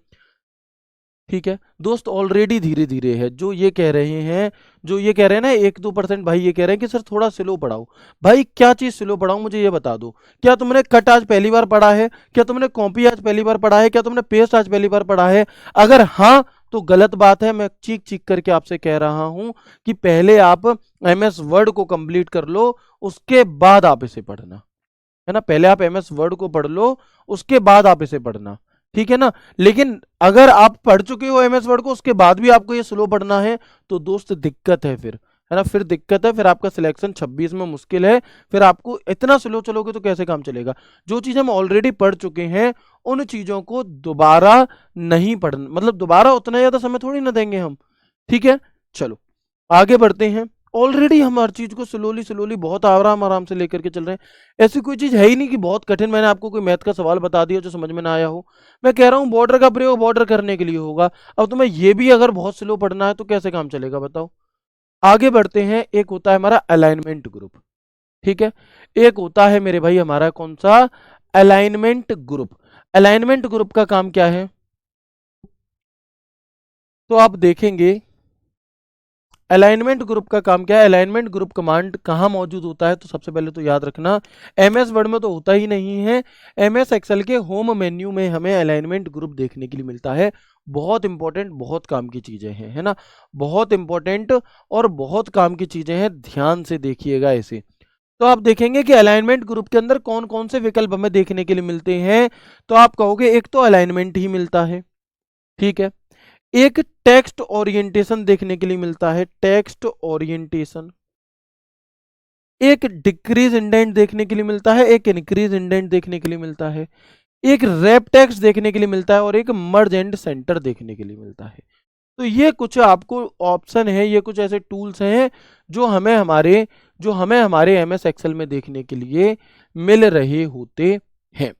ठीक है दोस्त, ऑलरेडी धीरे धीरे है जो ये कह रहे हैं, जो ये कह रहे हैं ना 1-2% भाई, ये कह रहे हैं कि सर थोड़ा स्लो पढ़ाओ। भाई क्या चीज स्लो पढ़ाऊं, मुझे ये बता दो। क्या तुमने कट आज पहली बार पढ़ा है? क्या तुमने कॉपी आज पहली बार पढ़ा है? क्या तुमने पेस्ट आज पहली बार पढ़ा है? अगर हाँ तो गलत बात है, मैं चीख चीख करके आपसे कह रहा हूं कि पहले आप MS वर्ड को कंप्लीट कर लो, उसके बाद आप इसे पढ़ना, है ना? पहले आप MS वर्ड को पढ़ लो, उसके बाद आप इसे पढ़ना, ठीक है ना? लेकिन अगर आप पढ़ चुके हो MS वर्ड को, उसके बाद भी आपको ये स्लो पढ़ना है, तो दोस्त दिक्कत है फिर, है ना? फिर दिक्कत है, फिर आपका सिलेक्शन 26 में मुश्किल है। फिर आपको इतना स्लो चलोगे तो कैसे काम चलेगा? जो चीज हम ऑलरेडी पढ़ चुके हैं, उन चीजों को दोबारा नहीं पढ़ना, मतलब दोबारा उतना ज्यादा समय थोड़ी ना देंगे हम, ठीक है? चलो आगे बढ़ते हैं। ऑलरेडी हम हर चीज को स्लोली स्लोली बहुत आराम आराम से लेकर के चल रहे हैं। ऐसी कोई चीज है ही नहीं कि बहुत कठिन मैंने आपको कोई मैथ का सवाल बता दिया जो समझ में ना आया हो। मैं कह रहा हूँ बॉर्डर का प्रयोग बॉर्डर करने के लिए होगा। अब तुम्हें ये भी अगर बहुत स्लो पढ़ना है तो कैसे काम चलेगा बताओ? आगे बढ़ते हैं। एक होता है हमारा अलाइनमेंट ग्रुप, ठीक है? एक होता है मेरे भाई हमारा कौन सा? Alignment group. अलाइनमेंट ग्रुप का काम क्या है? तो आप देखेंगे अलाइनमेंट ग्रुप का काम क्या है। अलाइनमेंट ग्रुप कमांड कहाँ मौजूद होता है? तो सबसे पहले तो याद रखना MS वर्ड में तो होता ही नहीं है, MS एक्सेल के होम मेन्यू में हमें अलाइनमेंट ग्रुप देखने के लिए मिलता है। बहुत इंपॉर्टेंट, बहुत काम की चीजें हैं, है ना? बहुत इंपॉर्टेंट और बहुत काम की चीजें हैं, ध्यान से देखिएगा इसे। तो आप देखेंगे कि अलाइनमेंट ग्रुप के अंदर कौन कौन से विकल्प हमें देखने के लिए मिलते हैं। तो आप कहोगे एक तो अलाइनमेंट ही मिलता है, ठीक है? एक टेक्स्ट ओरिएंटेशन देखने के लिए मिलता है, टेक्स्ट ओरिएंटेशन। एक डिक्रीज इंडेंट देखने के लिए मिलता है, एक इंक्रीज इंडेंट देखने के लिए मिलता है, एक रैप टेक्स्ट देखने के लिए मिलता है, और एक मर्ज एंड सेंटर देखने के लिए मिलता है। तो ये कुछ आपको ऑप्शन है, ये कुछ ऐसे टूल्स हैं जो हमें हमारे MS एक्सेल में देखने के लिए मिल रहे होते हैं।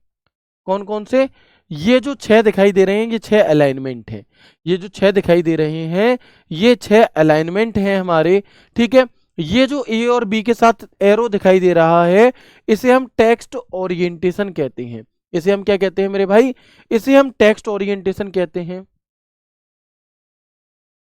कौन कौन से? ये जो 6 दिखाई दे रहे हैं, ये 6 अलाइनमेंट हैं। ये जो 6 दिखाई दे रहे हैं, ये 6 अलाइनमेंट हैं हमारे, ठीक है? ये जो A और B के साथ एरो दिखाई दे रहा है, इसे हम टेक्स्ट ओरिएंटेशन कहते हैं। इसे हम क्या कहते हैं मेरे भाई? इसे हम टेक्स्ट ओरिएंटेशन कहते हैं,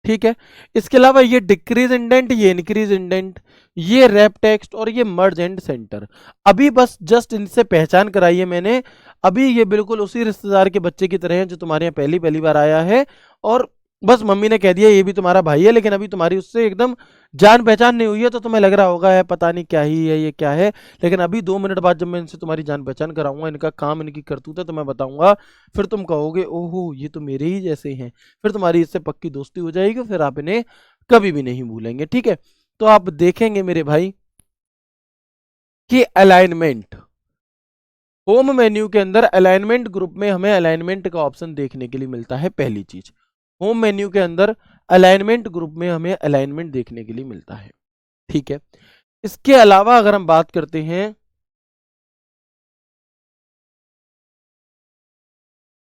ठीक है? इसके अलावा ये डिक्रीज इंडेंट, ये इंक्रीज इंडेंट, ये रैप टेक्स्ट और ये मर्ज एंड सेंटर। अभी बस जस्ट इनसे पहचान कराई है मैंने। अभी ये बिल्कुल उसी रिश्तेदार के बच्चे की तरह है जो तुम्हारे यहाँ पहली पहली बार आया है, और बस मम्मी ने कह दिया ये भी तुम्हारा भाई है, लेकिन अभी तुम्हारी उससे एकदम जान पहचान नहीं हुई है, तो तुम्हें लग रहा होगा है पता नहीं क्या ही है, ये क्या है। लेकिन अभी 2 मिनट बाद जब मैं इनसे तुम्हारी जान पहचान कराऊंगा, इनका काम इनकी करतूत है, तो मैं बताऊंगा, फिर तुम कहोगे ओहो ये तो मेरे ही जैसे हैं। फिर तुम्हारी इससे पक्की दोस्ती हो जाएगी, फिर आप इन्हें कभी भी नहीं भूलेंगे। ठीक है, तो आप देखेंगे मेरे भाई कि अलाइनमेंट, होम मेन्यू के अंदर अलाइनमेंट ग्रुप में हमें अलाइनमेंट का ऑप्शन देखने के लिए मिलता है। पहली चीज, होम मेन्यू के अंदर अलाइनमेंट ग्रुप में हमें अलाइनमेंट देखने के लिए मिलता है। ठीक है, इसके अलावा अगर हम बात करते हैं,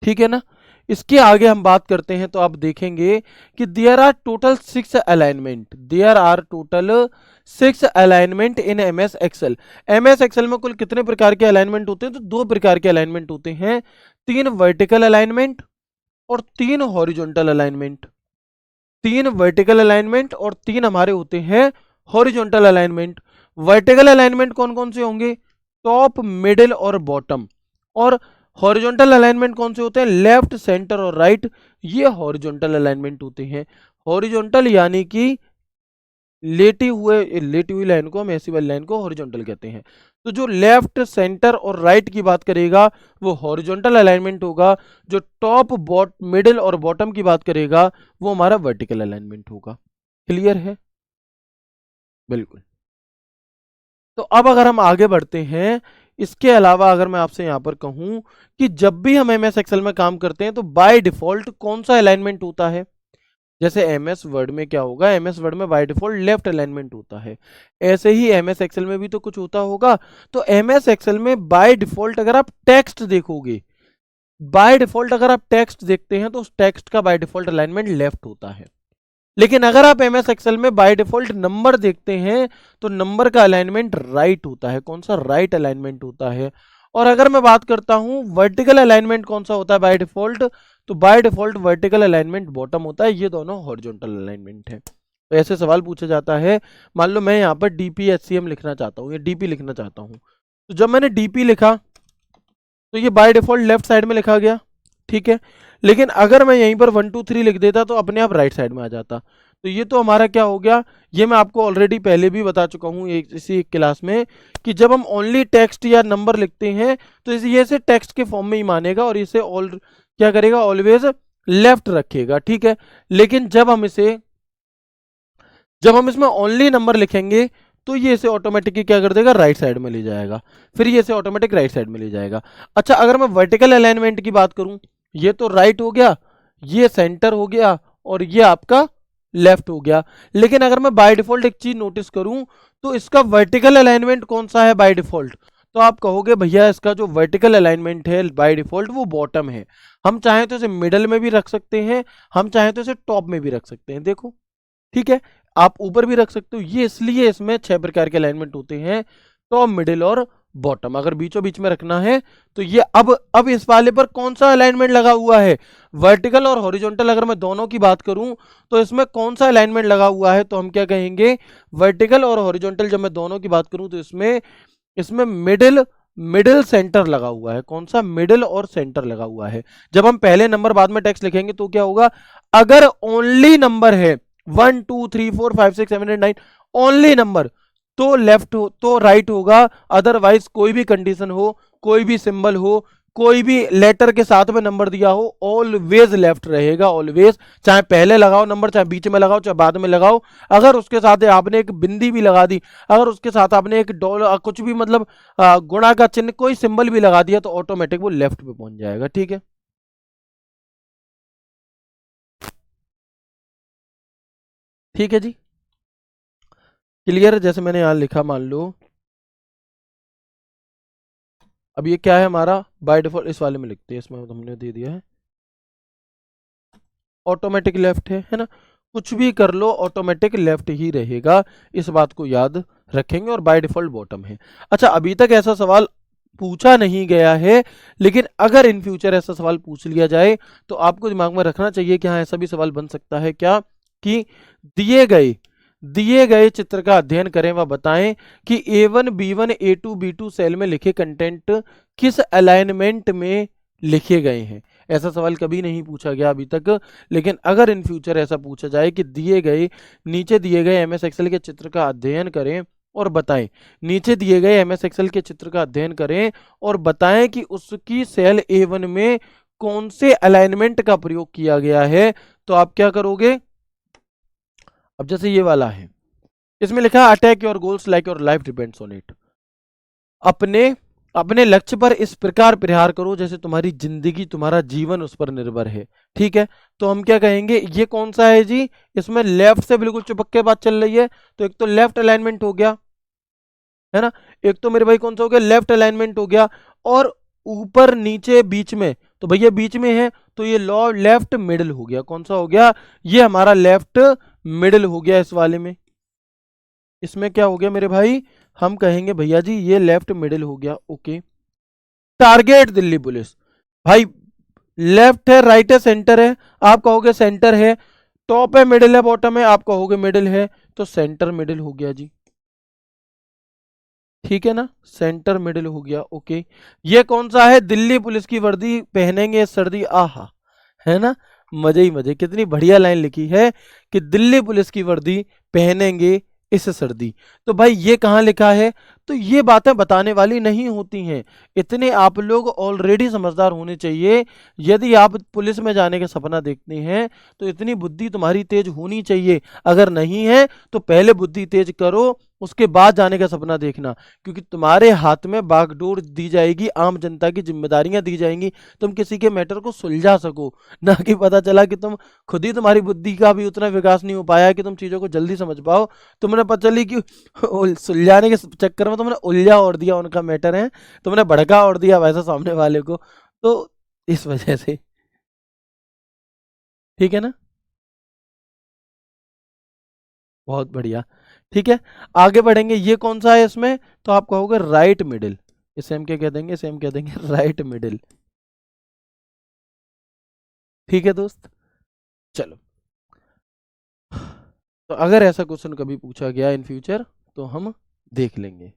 ठीक है ना, इसके आगे हम बात करते हैं तो आप देखेंगे कि there are total 6 alignment, there are total 6 alignment in MS Excel. MS Excel में कुल कितने प्रकार के अलाइनमेंट होते हैं? तो 2 प्रकार के अलाइनमेंट होते हैं, 3 वर्टिकल अलाइनमेंट और 3 हॉरिजॉन्टल अलाइनमेंट। 3 वर्टिकल अलाइनमेंट और 3 हमारे होते हैं हॉरिजॉन्टल अलाइनमेंट। वर्टिकल अलाइनमेंट कौन कौन से होंगे? टॉप, मिडिल और बॉटम। और हॉरिजॉन्टल अलाइनमेंट कौन से होते हैं? लेफ्ट, सेंटर और राइट। ये हॉरिजॉन्टल अलाइनमेंट होते हैं। हॉरिजॉन्टल यानी कि लेटी हुई लाइन को हम ऐसी वाली लाइन को हॉरिजॉन्टल कहते हैं। तो जो लेफ्ट, सेंटर और राइट की बात करेगा वो हॉरिजॉन्टल अलाइनमेंट होगा। जो टॉप, मिडिल और बॉटम की बात करेगा वो हमारा वर्टिकल अलाइनमेंट होगा। क्लियर है? बिल्कुल। तो अब अगर हम आगे बढ़ते हैं, इसके अलावा अगर मैं आपसे यहां पर कहूं कि जब भी हम एमएस एक्सेल में काम करते हैं तो बाय डिफॉल्ट कौन सा अलाइनमेंट होता है? जैसे एमएस वर्ड में क्या होगा? एमएस वर्ड में बाय डिफॉल्ट लेफ्ट अलाइनमेंट होता है। ऐसे ही एमएस एक्सेल में भी तो कुछ होता होगा। तो एमएस एक्सेल में बाय डिफॉल्ट अगर आप टेक्स्ट देखोगे, बाय डिफॉल्ट अगर आप टेक्स्ट देखते हैं तो उस टेक्स्ट का बाय डिफॉल्ट अलाइनमेंट लेफ्ट होता है। लेकिन अगर आप एमएस एक्सेल में बाय डिफॉल्ट नंबर देखते हैं तो नंबर का अलाइनमेंट राइट होता है। कौन सा? राइट अलाइनमेंट होता है। और अगर मैं बात करता हूं वर्टिकल अलाइनमेंट कौन सा होता है बाय डिफॉल्ट, तो by default vertical alignment bottom होता है। ये दोनों हॉरिजॉन्टल अलाइनमेंट है। तो ऐसे सवाल पूछा जाता है, मान लो मैं यहाँ पर डीपीएचसीएम लिखना चाहता हूँ या डीपी लिखना चाहता हूँ, तो जब मैंने डीपी लिखा तो ये बाय डिफॉल्ट लेफ्ट साइड में लिखा गया। ठीक है, लेकिन अगर मैं यहीं पर 1 2 3 लिख देता तो अपने आप राइट साइड में आ जाता। तो ये तो हमारा क्या हो गया? ये मैं आपको ऑलरेडी पहले भी बता चुका हूँ इसी एक क्लास में कि जब हम ओनली टेक्स्ट या नंबर लिखते हैं तो ये इसे टेक्स्ट के फॉर्म में ही मानेगा और इसे ऑल क्या करेगा? ऑलवेज लेफ्ट रखेगा। ठीक है, लेकिन जब हम इसमें ओनली नंबर लिखेंगे तो ये इसे ऑटोमेटिकली क्या कर देगा? राइट साइड में ले जाएगा। फिर ये इसे ऑटोमेटिक राइट साइड में ले जाएगा। अच्छा, अगर मैं वर्टिकल अलाइनमेंट की बात करूं, ये तो राइट हो गया, ये सेंटर हो गया और ये आपका लेफ्ट हो गया। लेकिन अगर मैं बाय डिफॉल्ट एक चीज नोटिस करूं तो इसका वर्टिकल अलाइनमेंट कौन सा है बाय डिफॉल्ट? तो आप कहोगे भैया इसका जो वर्टिकल अलाइनमेंट है बाय डिफॉल्ट वो बॉटम है। हम चाहें तो इसे मिडल में भी रख सकते हैं, हम चाहें तो इसे टॉप में भी रख सकते हैं। देखो, ठीक है, आप ऊपर भी रख सकते हो। ये इसलिए इसमें 6 प्रकार के अलाइनमेंट होते हैं, टॉप, मिडिल और बॉटम। अगर बीचों बीच में रखना है तो ये अब इस वाले पर कौन सा अलाइनमेंट लगा हुआ है? वर्टिकल और हॉरिजॉन्टल अगर मैं दोनों की बात करूं तो इसमें कौन सा अलाइनमेंट लगा हुआ है? तो हम क्या कहेंगे? वर्टिकल और हॉरिजॉन्टल जब मैं दोनों की बात करूं तो इसमें इसमें मिडिल मिडिल सेंटर लगा हुआ है। कौन सा? मिडिल और सेंटर लगा हुआ है। जब हम पहले नंबर बाद में टेक्स्ट लिखेंगे तो क्या होगा? अगर ओनली नंबर है 1 2 3 4 5 6 7 8 9 ओनली नंबर, तो लेफ्ट हो तो राइट होगा। अदरवाइज कोई भी कंडीशन हो, कोई भी सिंबल हो, कोई भी लेटर के साथ में नंबर दिया हो, ऑलवेज लेफ्ट रहेगा। ऑलवेज, चाहे पहले लगाओ नंबर, चाहे बीच में लगाओ, चाहे बाद में लगाओ। अगर उसके साथ आपने एक बिंदी भी लगा दी, अगर उसके साथ आपने एक डॉलर कुछ भी मतलब गुणा का चिन्ह कोई सिंबल भी लगा दिया तो ऑटोमेटिक वो लेफ्ट पे पहुंच जाएगा। ठीक है, ठीक है जी, क्लियर? जैसे मैंने यहां लिखा, मान लो अब ये क्या है हमारा बाय डिफॉल्ट, इस वाले में लिखते हैं, इसमें हमने दे दिया है ऑटोमेटिक लेफ्ट है ना? कुछ भी कर लो ऑटोमेटिक लेफ्ट ही रहेगा, इस बात को याद रखेंगे। और बाय डिफॉल्ट बॉटम है। अच्छा, अभी तक ऐसा सवाल पूछा नहीं गया है, लेकिन अगर इन फ्यूचर ऐसा सवाल पूछ लिया जाए तो आपको दिमाग में रखना चाहिए कि हाँ, ऐसा भी सवाल बन सकता है क्या कि दिए गए चित्र का अध्ययन करें व बताएं कि A1 B1 A2 B2 cell में लिखे कंटेंट किस अलाइनमेंट में लिखे गए हैं। ऐसा सवाल कभी नहीं पूछा गया अभी तक, लेकिन अगर इन फ्यूचर ऐसा पूछा जाए कि नीचे दिए गए एमएस एक्सेल के चित्र का अध्ययन करें और बताएं, नीचे दिए गए एमएस एक्सेल के चित्र का अध्ययन करें और बताएं कि उसकी सेल A1 में कौन से अलाइनमेंट का प्रयोग किया गया है, तो आप क्या करोगे? अब जैसे ये वाला है, इसमें लिखा है attack your goals like your life depends on it. अपने अपने लक्ष्य पर इस प्रकार प्रहार करो जैसे तुम्हारी जिंदगी, तुम्हारा जीवन उस पर निर्भर है। ठीक है, तो हम क्या कहेंगे, ये कौन सा है जी, इसमें लेफ्ट से बिल्कुल चिपक के बात चल रही है, तो एक तो लेफ्ट अलाइनमेंट हो गया, है ना, एक तो मेरे भाई कौन सा हो गया, लेफ्ट अलाइनमेंट हो गया, और ऊपर नीचे बीच में, तो भैया बीच में है तो ये लॉ लेफ्ट मिडिल हो गया, कौन सा हो गया, ये हमारा लेफ्ट मिडिल हो गया इस वाले में। इसमें क्या हो गया मेरे भाई, हम कहेंगे भैया जी ये लेफ्ट मिडिल हो गया। ओके, टारगेट दिल्ली पुलिस, भाई लेफ्ट है, राइट है, सेंटर है, आप कहोगे सेंटर है, टॉप है, मिडिल है, बॉटम है, आप कहोगे मिडिल है, तो सेंटर मिडिल हो गया जी। ठीक है ना, सेंटर मिडिल हो गया। ओके, ये कौन सा है, दिल्ली पुलिस की वर्दी पहनेंगे सर्दी, आहा, है ना, मजे ही मजे, कितनी बढ़िया लाइन लिखी है कि दिल्ली पुलिस की वर्दी पहनेंगे इस सर्दी। तो भाई ये कहाँ लिखा है, तो ये बातें बताने वाली नहीं होती हैं, इतने आप लोग ऑलरेडी समझदार होने चाहिए। यदि आप पुलिस में जाने का सपना देखते हैं तो इतनी बुद्धि तुम्हारी तेज होनी चाहिए, अगर नहीं है तो पहले बुद्धि तेज करो, उसके बाद जाने का सपना देखना, क्योंकि तुम्हारे हाथ में बागडोर दी जाएगी, आम जनता की जिम्मेदारियां दी जाएंगी, तुम किसी के मैटर को सुलझा सको, ना कि पता चला कि तुम खुद ही, तुम्हारी बुद्धि का भी उतना विकास नहीं हो पाया कि तुम चीजों को जल्दी समझ पाओ, तुमने पता चली कि सुलझाने के चक्कर में तुमने उलझा और दिया उनका मैटर है, तुमने भड़का और दिया वैसा सामने वाले को, तो इस वजह से। ठीक है ना, बहुत बढ़िया। ठीक है, आगे बढ़ेंगे, ये कौन सा है इसमें, तो आप कहोगे राइट मिडिल, इसे हम क्या कह देंगे, इसे हम कह देंगे राइट मिडिल। ठीक है दोस्त, चलो, तो अगर ऐसा क्वेश्चन कभी पूछा गया इन फ्यूचर तो हम देख लेंगे।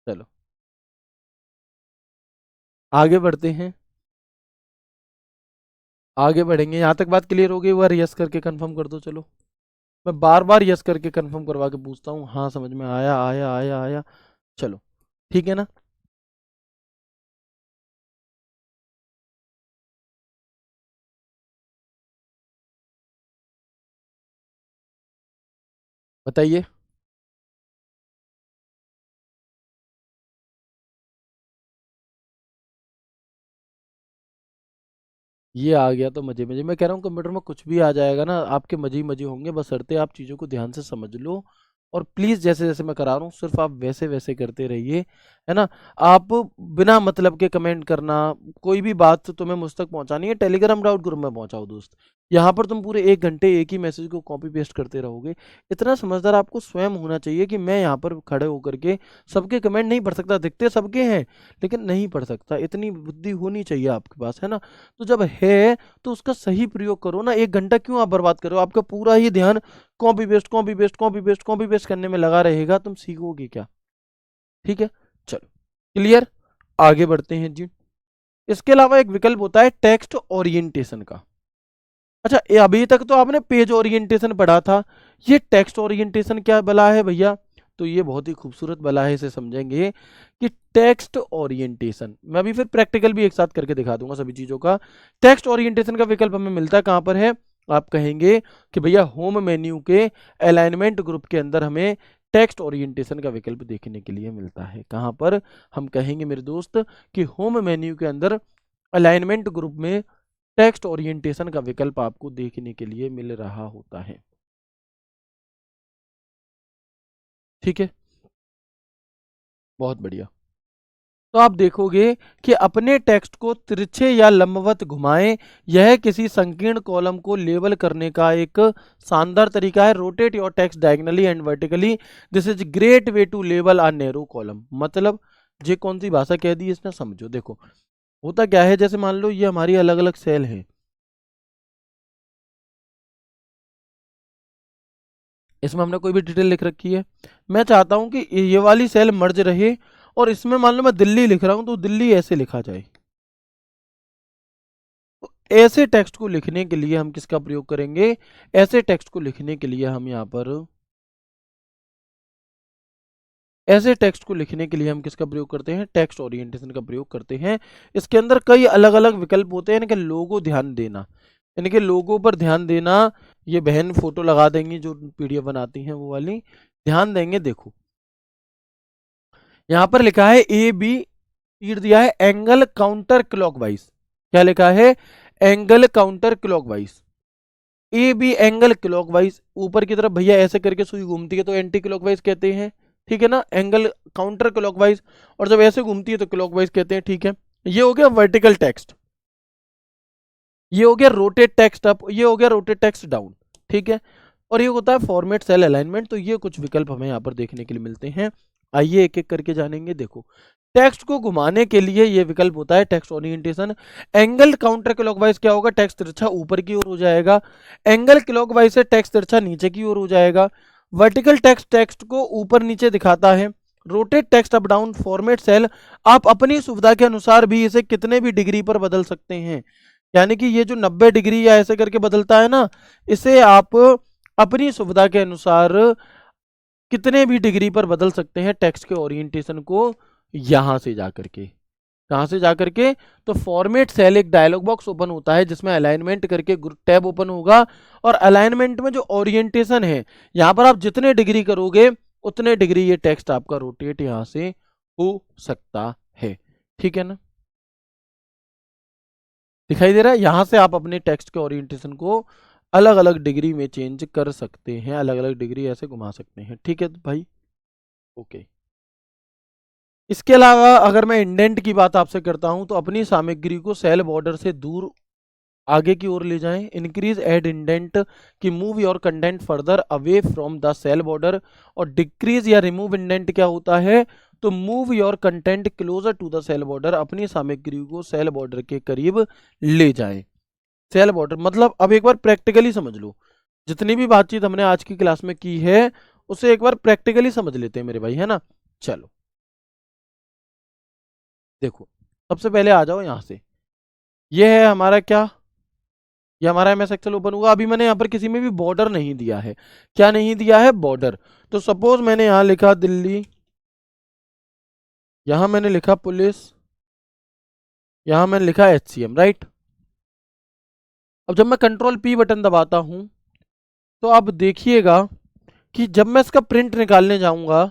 चलो आगे बढ़ते हैं, आगे बढ़ेंगे, यहाँ तक बात क्लियर हो गई, एक बार यस करके कंफर्म कर दो। चलो, मैं बार बार यस करके कंफर्म करवा के पूछता हूँ, हाँ समझ में आया, आया आया आया, चलो, ठीक है ना, बताइए। ये आ गया तो मजे मजे, मैं कह रहा हूँ कंप्यूटर में कुछ भी आ जाएगा ना, आपके मजे ही मजे होंगे, बस शर्ते आप चीज़ों को ध्यान से समझ लो, और प्लीज़ जैसे जैसे मैं करा रहा हूँ सिर्फ आप वैसे वैसे करते रहिए, है ना। आप बिना मतलब के कमेंट करना, कोई भी बात तुम्हें मुझ तक पहुंचानी है, टेलीग्राम डाउट ग्रुप में पहुंचाओ दोस्त, यहाँ पर तुम पूरे 1 घंटे एक ही मैसेज को कॉपी पेस्ट करते रहोगे, इतना समझदार आपको स्वयं होना चाहिए कि मैं यहाँ पर खड़े होकर के सबके कमेंट नहीं पढ़ सकता, दिखते सबके हैं लेकिन नहीं पढ़ सकता, इतनी बुद्धि होनी चाहिए आपके पास, है ना। तो जब है तो उसका सही प्रयोग करो ना, 1 घंटा क्यों आप बर्बाद करो, आपका पूरा ही ध्यान copy paste copy paste copy paste copy paste करने में लगा रहेगा, तुम सीखोगे क्या। ठीक है, चलो, क्लियर, आगे बढ़ते हैं जी। इसके अलावा एक विकल्प होता है टेक्स्ट ओरिएंटेशन का। अच्छा, ये अभी तक तो आपने पेज ओरिएंटेशन पढ़ा था, ये टेक्स्ट ओरिएंटेशन क्या बला है भैया, तो ये बहुत ही खूबसूरत बला है, इसे समझेंगे कि टेक्स्ट ओरिएंटेशन, मैं अभी फिर प्रैक्टिकल भी एक साथ करके दिखा दूंगा सभी चीजों का। टेक्स्ट ओरिएंटेशन का विकल्प हमें मिलता है कहाँ पर है, आप कहेंगे कि भैया होम मेन्यू के अलाइनमेंट ग्रुप के अंदर हमें टेक्स्ट ओरिएंटेशन का विकल्प देखने के लिए मिलता है, कहाँ पर, हम कहेंगे मेरे दोस्त कि होम मेन्यू के अंदर अलाइनमेंट ग्रुप में टेक्स्ट ओरिएंटेशन का विकल्प आपको देखने के लिए मिल रहा होता है। ठीक है, बहुत बढ़िया। तो आप देखोगे कि अपने टेक्स्ट को तिरछे या लंबवत घुमाएं, यह किसी संकीर्ण कॉलम को लेबल करने का एक शानदार तरीका है। Rotate your text diagonally and vertically, this is great way to label a narrow column. मतलब ये कौन सी भाषा कह दी इसने, समझो, देखो होता क्या है, जैसे मान लो ये हमारी अलग अलग सेल है, इसमें हमने कोई भी डिटेल लिख रखी है, मैं चाहता हूं कि ये वाली सेल मर्ज रहे, और इसमें मान लो मैं दिल्ली लिख रहा हूं तो दिल्ली ऐसे लिखा जाए। तो ऐसे टेक्स्ट को लिखने के लिए हम किसका प्रयोग करेंगे, ऐसे टेक्स्ट को लिखने के लिए हम यहाँ पर ऐसे टेक्स्ट को लिखने के लिए हम किसका प्रयोग करते हैं? टेक्स्ट ओरिएंटेशन का प्रयोग करते हैं। इसके अंदर कई अलग अलग विकल्प होते हैं, यानी कि लोगो ध्यान देना, यानी कि लोगों पर ध्यान देना। ये बहन फोटो लगा देंगी जो पीडीएफ बनाती हैं वो वाली, ध्यान देंगे। देखो यहाँ पर लिखा है ए बी, तीर दिया है एंगल काउंटर क्लॉकवाइज। क्या लिखा है? Angle counter clockwise. A B angle clockwise, ऊपर की तरफ भैया ऐसे करके सुई घूमती है तो एंटी क्लॉकवाइज कहते हैं, ठीक है ना। एंगल काउंटर क्लॉकवाइज, और जब ऐसे घूमती है तो क्लॉकवाइज कहते हैं, ठीक है। ये हो गया वर्टिकल टेक्स्ट, ये हो गया रोटेट टेक्स्ट अप, ये हो गया रोटेट टेक्स्ट डाउन, ठीक है। और ये होता है फॉर्मेट सेल अलाइनमेंट। तो ये कुछ विकल्प हमें यहाँ पर देखने के लिए मिलते हैं। आइए एक एक करके जानेंगे। देखो टेक्स्ट को घुमाने के लिए ये विकल्प होता है text orientation. Angle counter clockwise क्या होगा? टेक्स्ट तिरछा ऊपर की ओर हो जाएगा। एंगल क्लॉकवाइज से टेक्स्ट तिरछा नीचे की ओर हो जाएगा। वर्टिकल टेक्स्ट टेक्स्ट को ऊपर नीचे दिखाता है। Rotate text up down format cell, आप अपनी सुविधा के अनुसार भी इसे कितने भी डिग्री पर बदल सकते हैं। यानी कि ये जो 90 डिग्री या ऐसे करके बदलता है ना, इसे आप अपनी सुविधा के अनुसार कितने भी डिग्री पर बदल सकते हैं टेक्स्ट के ओरिएंटेशन को। यहां से जाकर के, कहां से जाकर के? तो फॉर्मेट सेल एक डायलॉग बॉक्स ओपन होता है जिसमें अलाइनमेंट करके टैब ओपन होगा, और अलाइनमेंट में जो ओरिएंटेशन है यहां पर आप जितने डिग्री करोगे उतने डिग्री ये टेक्स्ट आपका रोटेट यहां से हो सकता है, ठीक है ना। दिखाई दे रहा है? यहां से आप अपने टेक्स्ट के ओरिएंटेशन को अलग अलग डिग्री में चेंज कर सकते हैं, अलग अलग डिग्री ऐसे घुमा सकते हैं, ठीक है भाई, ओके। इसके अलावा अगर मैं इंडेंट की बात आपसे करता हूं तो अपनी सामग्री को सेल बॉर्डर से दूर आगे की ओर ले जाएं। इंक्रीज एड इंडेंट की move your content further away from the cell border. और डिक्रीज या रिमूव इंडेंट क्या होता है? तो move your content closer to the cell border, अपनी सामग्री को सेल बॉर्डर के करीब ले जाएं। सेल बॉर्डर मतलब, अब एक बार प्रैक्टिकली समझ लो, जितनी भी बातचीत हमने आज की क्लास में की है उसे एक बार प्रैक्टिकली समझ लेते हैं मेरे भाई, है ना। चलो देखो, सबसे पहले आ जाओ यहां से। ये है हमारा क्या? ये हमारा एमएस एक्सेल ओपन हुआ। अभी मैंने यहाँ पर किसी में भी बॉर्डर नहीं दिया है। क्या नहीं दिया है? बॉर्डर। तो सपोज मैंने यहाँ लिखा दिल्ली, यहां मैंने लिखा पुलिस, यहां मैंने लिखा एचसीएम, राइट। अब जब मैं कंट्रोल पी बटन दबाता हूं तो अब देखिएगा कि जब मैं इसका प्रिंट निकालने जाऊंगा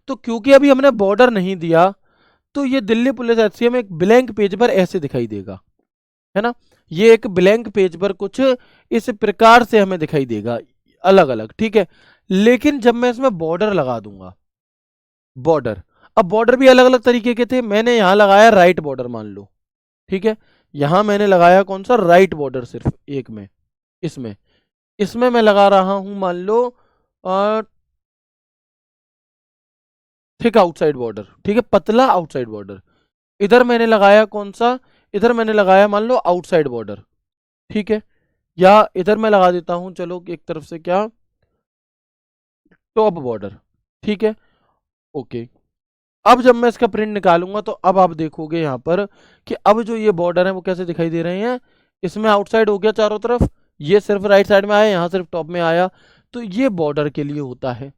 तो क्योंकि अभी हमने बॉर्डर नहीं दिया तो ये दिल्ली पुलिस एचसीएम एक ब्लैंक पेज पर ऐसे दिखाई देगा, है ना। ये एक ब्लैंक पेज पर कुछ इस प्रकार से हमें दिखाई देगा, अलग अलग, ठीक है। लेकिन जब मैं इसमें बॉर्डर लगा दूंगा, बॉर्डर, अब बॉर्डर भी अलग अलग तरीके के थे। मैंने यहां लगाया राइट बॉर्डर मान लो, ठीक है। यहां मैंने लगाया कौन सा? राइट बॉर्डर, सिर्फ एक में, इसमें इसमें मैं लगा रहा हूं मान लो थिक आउटसाइड बॉर्डर, ठीक है, पतला आउटसाइड बॉर्डर। इधर मैंने लगाया कौन सा? इधर मैंने लगाया मान लो आउटसाइड बॉर्डर, ठीक है। या इधर मैं लगा देता हूं, चलो एक तरफ से क्या, टॉप बॉर्डर, ठीक है, ओके। अब जब मैं इसका प्रिंट निकालूंगा तो अब आप देखोगे यहां पर कि अब जो ये बॉर्डर है वो कैसे दिखाई दे रहे हैं। इसमें आउटसाइड हो गया चारों तरफ, ये सिर्फ राइट साइड में आया, यहां सिर्फ टॉप में आया। तो ये बॉर्डर के लिए होता है।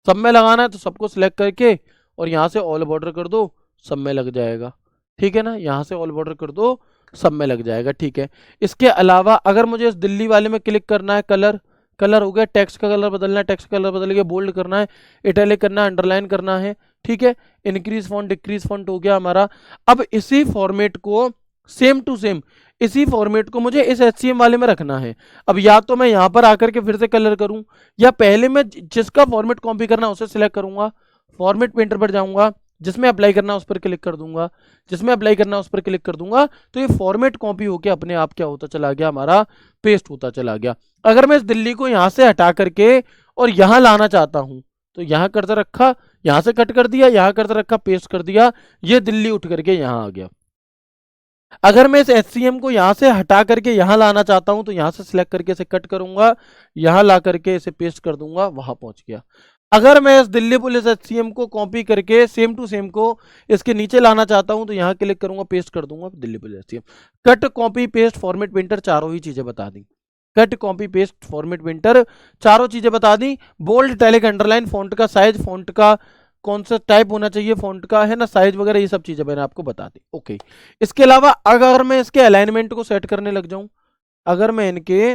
सब में लगाना है तो सबको सिलेक्ट करके और यहां से ऑल बॉर्डर कर दो, सब में लग जाएगा, ठीक है ना। यहां से ऑल बॉर्डर कर दो, सब में लग जाएगा, ठीक है। इसके अलावा अगर मुझे इस दिल्ली वाले में क्लिक करना है, कलर, कलर हो गया, टेक्स्ट का कलर बदलना है, टेक्स्ट का कलर बदल गया, बोल्ड करना है, इटैलिक करना है, अंडरलाइन करना है, ठीक है। इंक्रीज फॉन्ट डिक्रीज फॉन्ट हो गया हमारा। अब इसी फॉर्मेट को सेम टू सेम, इसी फॉर्मेट को मुझे इस एचसीएम वाले में रखना है। अब या तो मैं यहां पर आकर के फिर से कलर करूं, या पहले मैं जिसका फॉर्मेट कॉपी करना है उसे सिलेक्ट करूंगा, फॉर्मेट पेंटर पर जाऊंगा, जिसमें अप्लाई करना है उस पर क्लिक कर दूंगा, जिसमें अप्लाई करना है उस पर क्लिक कर दूंगा। तो ये फॉर्मेट कॉपी होकर अपने आप क्या होता चला गया? हमारा पेस्ट होता चला गया। अगर मैं इस दिल्ली को यहां से हटा करके और यहां लाना चाहता हूं तो यहां कर्सर रखा, यहां से कट कर दिया, यहां कर्सर रखा, पेस्ट कर दिया, ये दिल्ली उठ करके यहां आ गया। अगर मैं इस एचसीएम को यहां से हटा करके यहां लाना चाहता हूं तो यहां से सिलेक्ट करके इसे कट करूंगा, यहां ला करके इसे पेस्ट कर दूंगा, वहां पहुंच गया। अगर मैं इस दिल्ली पुलिस एचसीएम को कॉपी करके सेम टू सेम को इसके नीचे लाना चाहता हूं तो यहां क्लिक करूंगा, पेस्ट कर दूंगा, Delhi police HCM. Cut copy paste format printer, चारों ही चीजें बता दी। Cut copy paste format printer, चारों चीजें बता दी। बोल्ड इटैलिक अंडरलाइन, फॉन्ट का साइज, फॉन्ट का कौन सा टाइप होना चाहिए फॉन्ट का, है ना, साइज वगैरह ये सब चीजें मैंने आपको बता दी। ओके, इसके अलावा अगर मैं इसके अलाइनमेंट को सेट करने लग जाऊं, अगर मैं इनके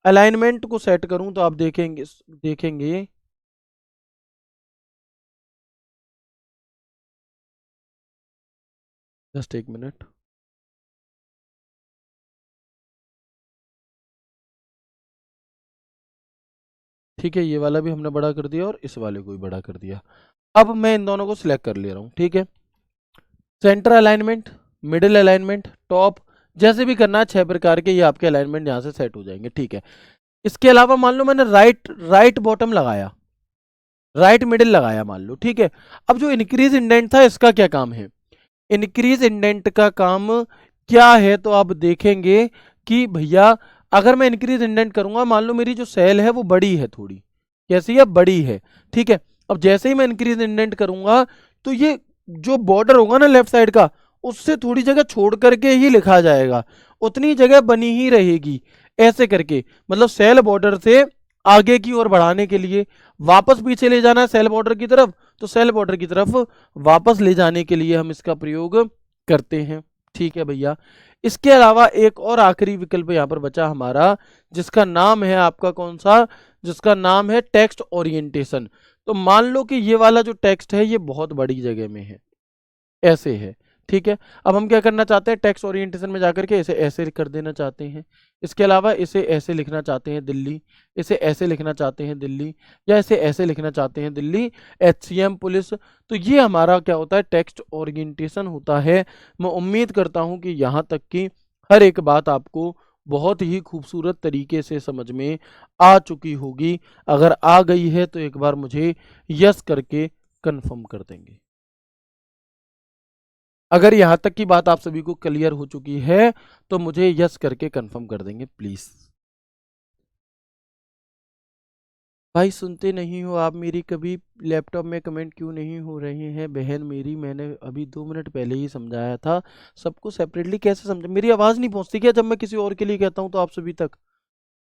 अलाइनमेंट को सेट करूं तो आप देखेंगे देखेंगे जस्ट एक मिनट, ठीक है, ये वाला भी हमने बड़ा कर दिया और इस वाले को भी बड़ा कर दिया। अब मैं इन दोनों को सिलेक्ट कर ले रहा हूं, ठीक है, centre alignment, middle alignment, top, जैसे भी करना है 6 प्रकार के ये आपके अलाइनमेंट यहाँ से सेट हो जाएंगे, ठीक है। इसके अलावा मान लो मैंने राइट बॉटम लगाया, राइट मिडिल लगाया मान लो, ठीक है। अब जो इंक्रीज इंडेंट था इसका क्या काम है, इंक्रीज इंडेंट का काम क्या है, तो आप देखेंगे कि भैया अगर मैं इंक्रीज इंडेंट करूंगा, मान लो मेरी जो सेल है वो बड़ी है थोड़ी, कैसी है, बड़ी है, ठीक है। अब जैसे ही मैं इंक्रीज इंडेंट करूंगा तो ये जो बॉर्डर होगा ना लेफ्ट साइड का, उससे थोड़ी जगह छोड़ करके ही लिखा जाएगा, उतनी जगह बनी ही रहेगी, ऐसे करके, मतलब सेल बॉर्डर से आगे की ओर बढ़ाने के लिए, वापस पीछे ले जाना है सेल बॉर्डर की तरफ, तो सेल बॉर्डर की तरफ वापस ले जाने के लिए हम इसका प्रयोग करते हैं, ठीक है भैया। इसके अलावा एक और आखिरी विकल्प यहाँ पर बचा हमारा, जिसका नाम है आपका कौन सा, जिसका नाम है टेक्स्ट ओरिएंटेशन। तो मान लो कि ये वाला जो टेक्स्ट है ये बहुत बड़ी जगह में है, ऐसे है, ठीक है। अब हम क्या करना चाहते हैं, टेक्स्ट ओरिएंटेशन में जाकर के इसे ऐसे कर देना चाहते हैं, इसके अलावा इसे ऐसे लिखना चाहते हैं दिल्ली, इसे ऐसे लिखना चाहते हैं दिल्ली, या इसे ऐसे लिखना चाहते हैं दिल्ली, HCM पुलिस। तो ये हमारा क्या होता है, टेक्स्ट ओरिएंटेशन होता है। मैं उम्मीद करता हूं कि यहाँ तक की हर एक बात आपको बहुत ही खूबसूरत तरीके से समझ में आ चुकी होगी। अगर आ गई है तो एक बार मुझे यस करके कंफर्म कर देंगे। अगर यहाँ तक की बात आप सभी को क्लियर हो चुकी है तो मुझे यस करके कंफर्म कर देंगे प्लीज। भाई सुनते नहीं हो आप मेरी, कभी लैपटॉप में कमेंट क्यों नहीं हो रहे हैं बहन मेरी, मैंने अभी 2 मिनट पहले ही समझाया था सबको सेपरेटली, कैसे समझा, मेरी आवाज़ नहीं पहुंचती क्या जब मैं किसी और के लिए कहता हूं तो आप सभी तक।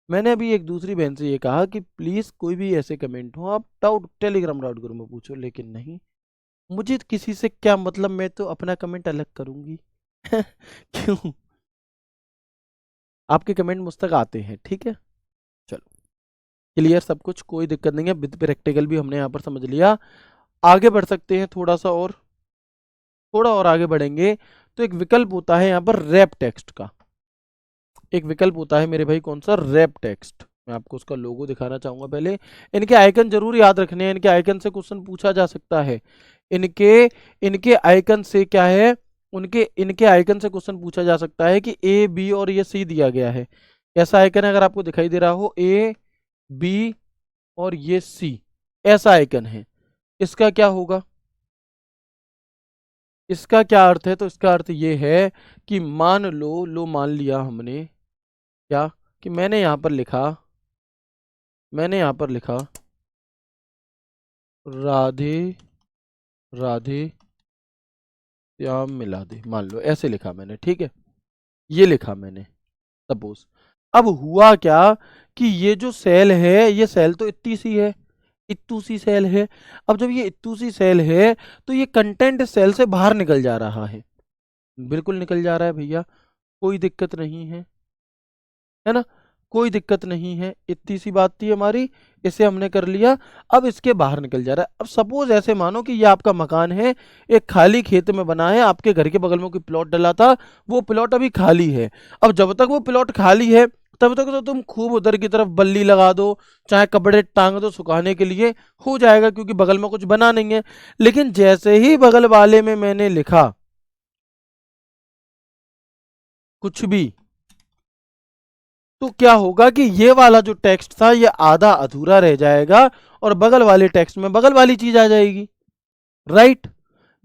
मैंने अभी एक दूसरी बहन से ये कहा कि प्लीज़ कोई भी ऐसे कमेंट हो आप डाउट टेलीग्राम डाउट ग्रुप में पूछो, लेकिन नहीं, मुझे किसी से क्या मतलब, मैं तो अपना कमेंट अलग करूंगी क्यों, आपके कमेंट मुझ तक आते हैं, ठीक है। चलो क्लियर सब कुछ, कोई दिक्कत नहीं है, विद प्रैक्टिकल भी हमने यहाँ पर समझ लिया। आगे बढ़ सकते हैं थोड़ा सा और, थोड़ा और आगे बढ़ेंगे तो एक विकल्प होता है यहाँ पर रैप टेक्स्ट का, एक विकल्प होता है मेरे भाई कौन सा, रैप टेक्स्ट। मैं आपको उसका लोगो दिखाना चाहूंगा, पहले इनके आइकन जरूर याद रखने हैं, इनके आइकन से क्वेश्चन पूछा जा सकता है, इनके इनके आइकन से क्या है, उनके इनके आइकन से क्वेश्चन पूछा जा सकता है कि ए बी और ये सी दिया गया है, ऐसा आइकन है, अगर आपको दिखाई दे रहा हो ए बी और ये सी, ऐसा आइकन है, इसका क्या होगा, इसका क्या अर्थ है, तो इसका अर्थ ये है कि लो मान लिया हमने क्या, कि मैंने यहां पर लिखा राधे राधे श्याम मिला दे, मान लो ऐसे लिखा मैंने, ठीक है, ये लिखा मैंने सपोज। अब हुआ क्या कि ये जो सेल है, ये सेल तो इतनी सी है, इत्तू सी सेल है। अब जब ये इत्तू सी सेल है तो ये कंटेंट सेल से बाहर निकल जा रहा है, बिल्कुल निकल जा रहा है भैया, कोई दिक्कत नहीं है ना, कोई दिक्कत नहीं है, इतनी सी बात थी हमारी, इसे हमने कर लिया। अब इसके बाहर निकल जा रहा है। अब सपोज ऐसे मानो कि ये आपका मकान है, एक खाली खेत में बना है, आपके घर के बगल में कोई प्लॉट डला था, वो प्लॉट अभी खाली है। अब जब तक वो प्लॉट खाली है तब तक तो तुम खूब उधर की तरफ बल्ली लगा दो, चाहे कपड़े टांग दो सुखाने के लिए, हो जाएगा क्योंकि बगल में कुछ बना नहीं है। लेकिन जैसे ही बगल वाले में मैंने लिखा कुछ भी, तो क्या होगा कि ये वाला जो टेक्स्ट था ये आधा अधूरा रह जाएगा और बगल वाले टेक्स्ट में बगल वाली चीज आ जाएगी, राइट,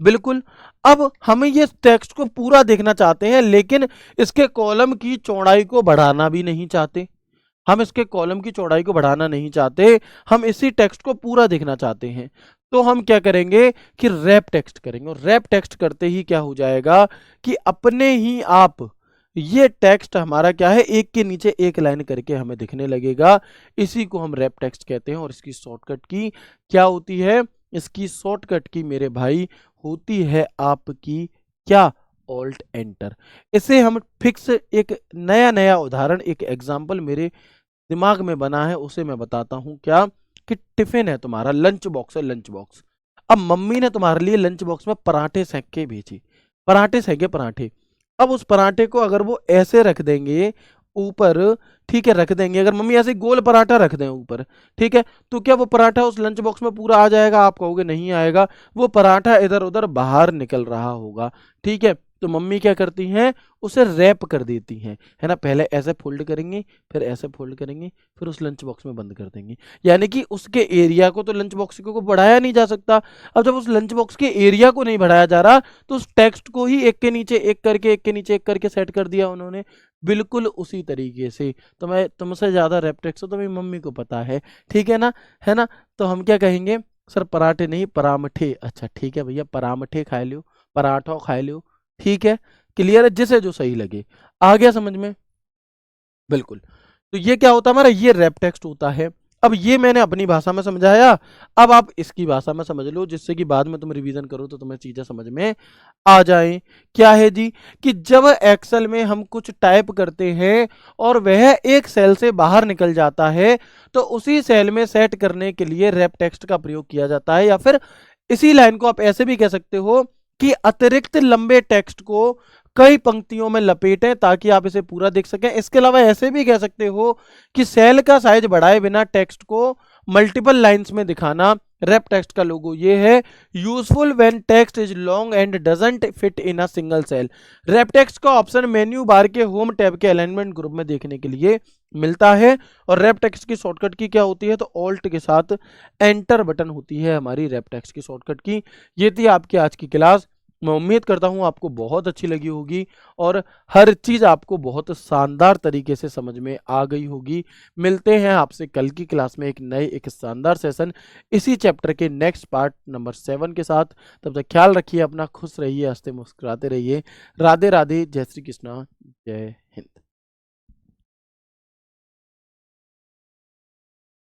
बिल्कुल। अब हमें ये टेक्स्ट को पूरा देखना चाहते हैं, लेकिन इसके कॉलम की चौड़ाई को बढ़ाना भी नहीं चाहते, हम इसके कॉलम की चौड़ाई को बढ़ाना नहीं चाहते, हम इसी टेक्स्ट को पूरा देखना चाहते हैं। तो हम क्या करेंगे कि रैप टेक्स्ट करेंगे, और रैप टेक्स्ट करते ही क्या हो जाएगा कि अपने ही आप ये टेक्स्ट हमारा क्या है, एक के नीचे एक लाइन करके हमें दिखने लगेगा, इसी को हम रैप टेक्स्ट कहते हैं। और इसकी शॉर्टकट की क्या होती है, इसकी शॉर्टकट की मेरे भाई होती है आपकी क्या, ऑल्ट एंटर। इसे हम फिक्स एक नया नया उदाहरण, एक एग्जाम्पल मेरे दिमाग में बना है, उसे मैं बताता हूं। क्या कि टिफिन है तुम्हारा, लंच बॉक्स है, लंच बॉक्स। अब मम्मी ने तुम्हारे लिए लंच बॉक्स में पराठे सेक के भेजी, पराठे सेके पराठे। अब उस पराठे को अगर वो ऐसे रख देंगे ऊपर, ठीक है, रख देंगे, अगर मम्मी ऐसे गोल पराठा रख दें ऊपर, ठीक है, तो क्या वो पराठा उस लंच बॉक्स में पूरा आ जाएगा? आप कहोगे नहीं आएगा, वो पराठा इधर उधर बाहर निकल रहा होगा, ठीक है। तो मम्मी क्या करती हैं, उसे रैप कर देती हैं, है ना, पहले ऐसे फोल्ड करेंगे, फिर ऐसे फोल्ड करेंगे, फिर उस लंच बॉक्स में बंद कर देंगे। यानी कि उसके एरिया को तो लंच बॉक्स को बढ़ाया नहीं जा सकता। अब जब उस लंच बॉक्स के एरिया को नहीं बढ़ाया जा रहा, तो उस टेक्स्ट को ही एक के नीचे एक करके, एक के नीचे एक करके सेट कर दिया उन्होंने। बिल्कुल उसी तरीके से तो मैं तुमसे ज्यादा रैप टेक्स्ट तो मेरी मम्मी को पता है, ठीक है ना, है ना। तो हम क्या कहेंगे, सर पराठे नहीं परामठे। अच्छा ठीक है भैया, परामठे खा लो, पराठा खा लो, ठीक है, क्लियर है, जिसे जो सही लगे। आ गया समझ में? बिल्कुल। तो ये क्या होता है हमारा, ये रैप टेक्स्ट होता है। अब ये मैंने अपनी भाषा में समझाया, अब आप इसकी भाषा में समझ लो, जिससे कि बाद में तुम रिवीजन करो तो तुम्हें चीजें समझ में आ जाएं। क्या है जी, कि जब एक्सेल में हम कुछ टाइप करते हैं और वह एक सेल से बाहर निकल जाता है, तो उसी सेल में सेट करने के लिए रैप टेक्स्ट का प्रयोग किया जाता है। या फिर इसी लाइन को आप ऐसे भी कह सकते हो कि अतिरिक्त लंबे टेक्स्ट को कई पंक्तियों में लपेटें ताकि आप इसे पूरा देख सकें। इसके अलावा ऐसे भी कह सकते हो कि सेल का साइज बढ़ाए बिना टेक्स्ट को मल्टीपल लाइंस में दिखाना। रैप टेक्स्ट का लोगो ये है, useful when text is long and doesn't fit in a single cell. Wrap text का ऑप्शन मेन्यू बार के होम टैब के अलाइनमेंट ग्रुप में देखने के लिए मिलता है। और रैप टेक्स्ट की शॉर्टकट की क्या होती है, तो ऑल्ट के साथ एंटर बटन होती है हमारी रैप टेक्स्ट की शॉर्टकट की। ये थी आपकी आज की क्लास। मैं उम्मीद करता हूँ आपको बहुत अच्छी लगी होगी और हर चीज़ आपको बहुत शानदार तरीके से समझ में आ गई होगी। मिलते हैं आपसे कल की क्लास में एक नए एक शानदार सेशन इसी चैप्टर के नेक्स्ट पार्ट नंबर 7 के साथ। तब तक ख्याल रखिए अपना, खुश रहिए, हंसते मुस्कुराते रहिए। राधे राधे, जय श्री कृष्णा, जय हिंद।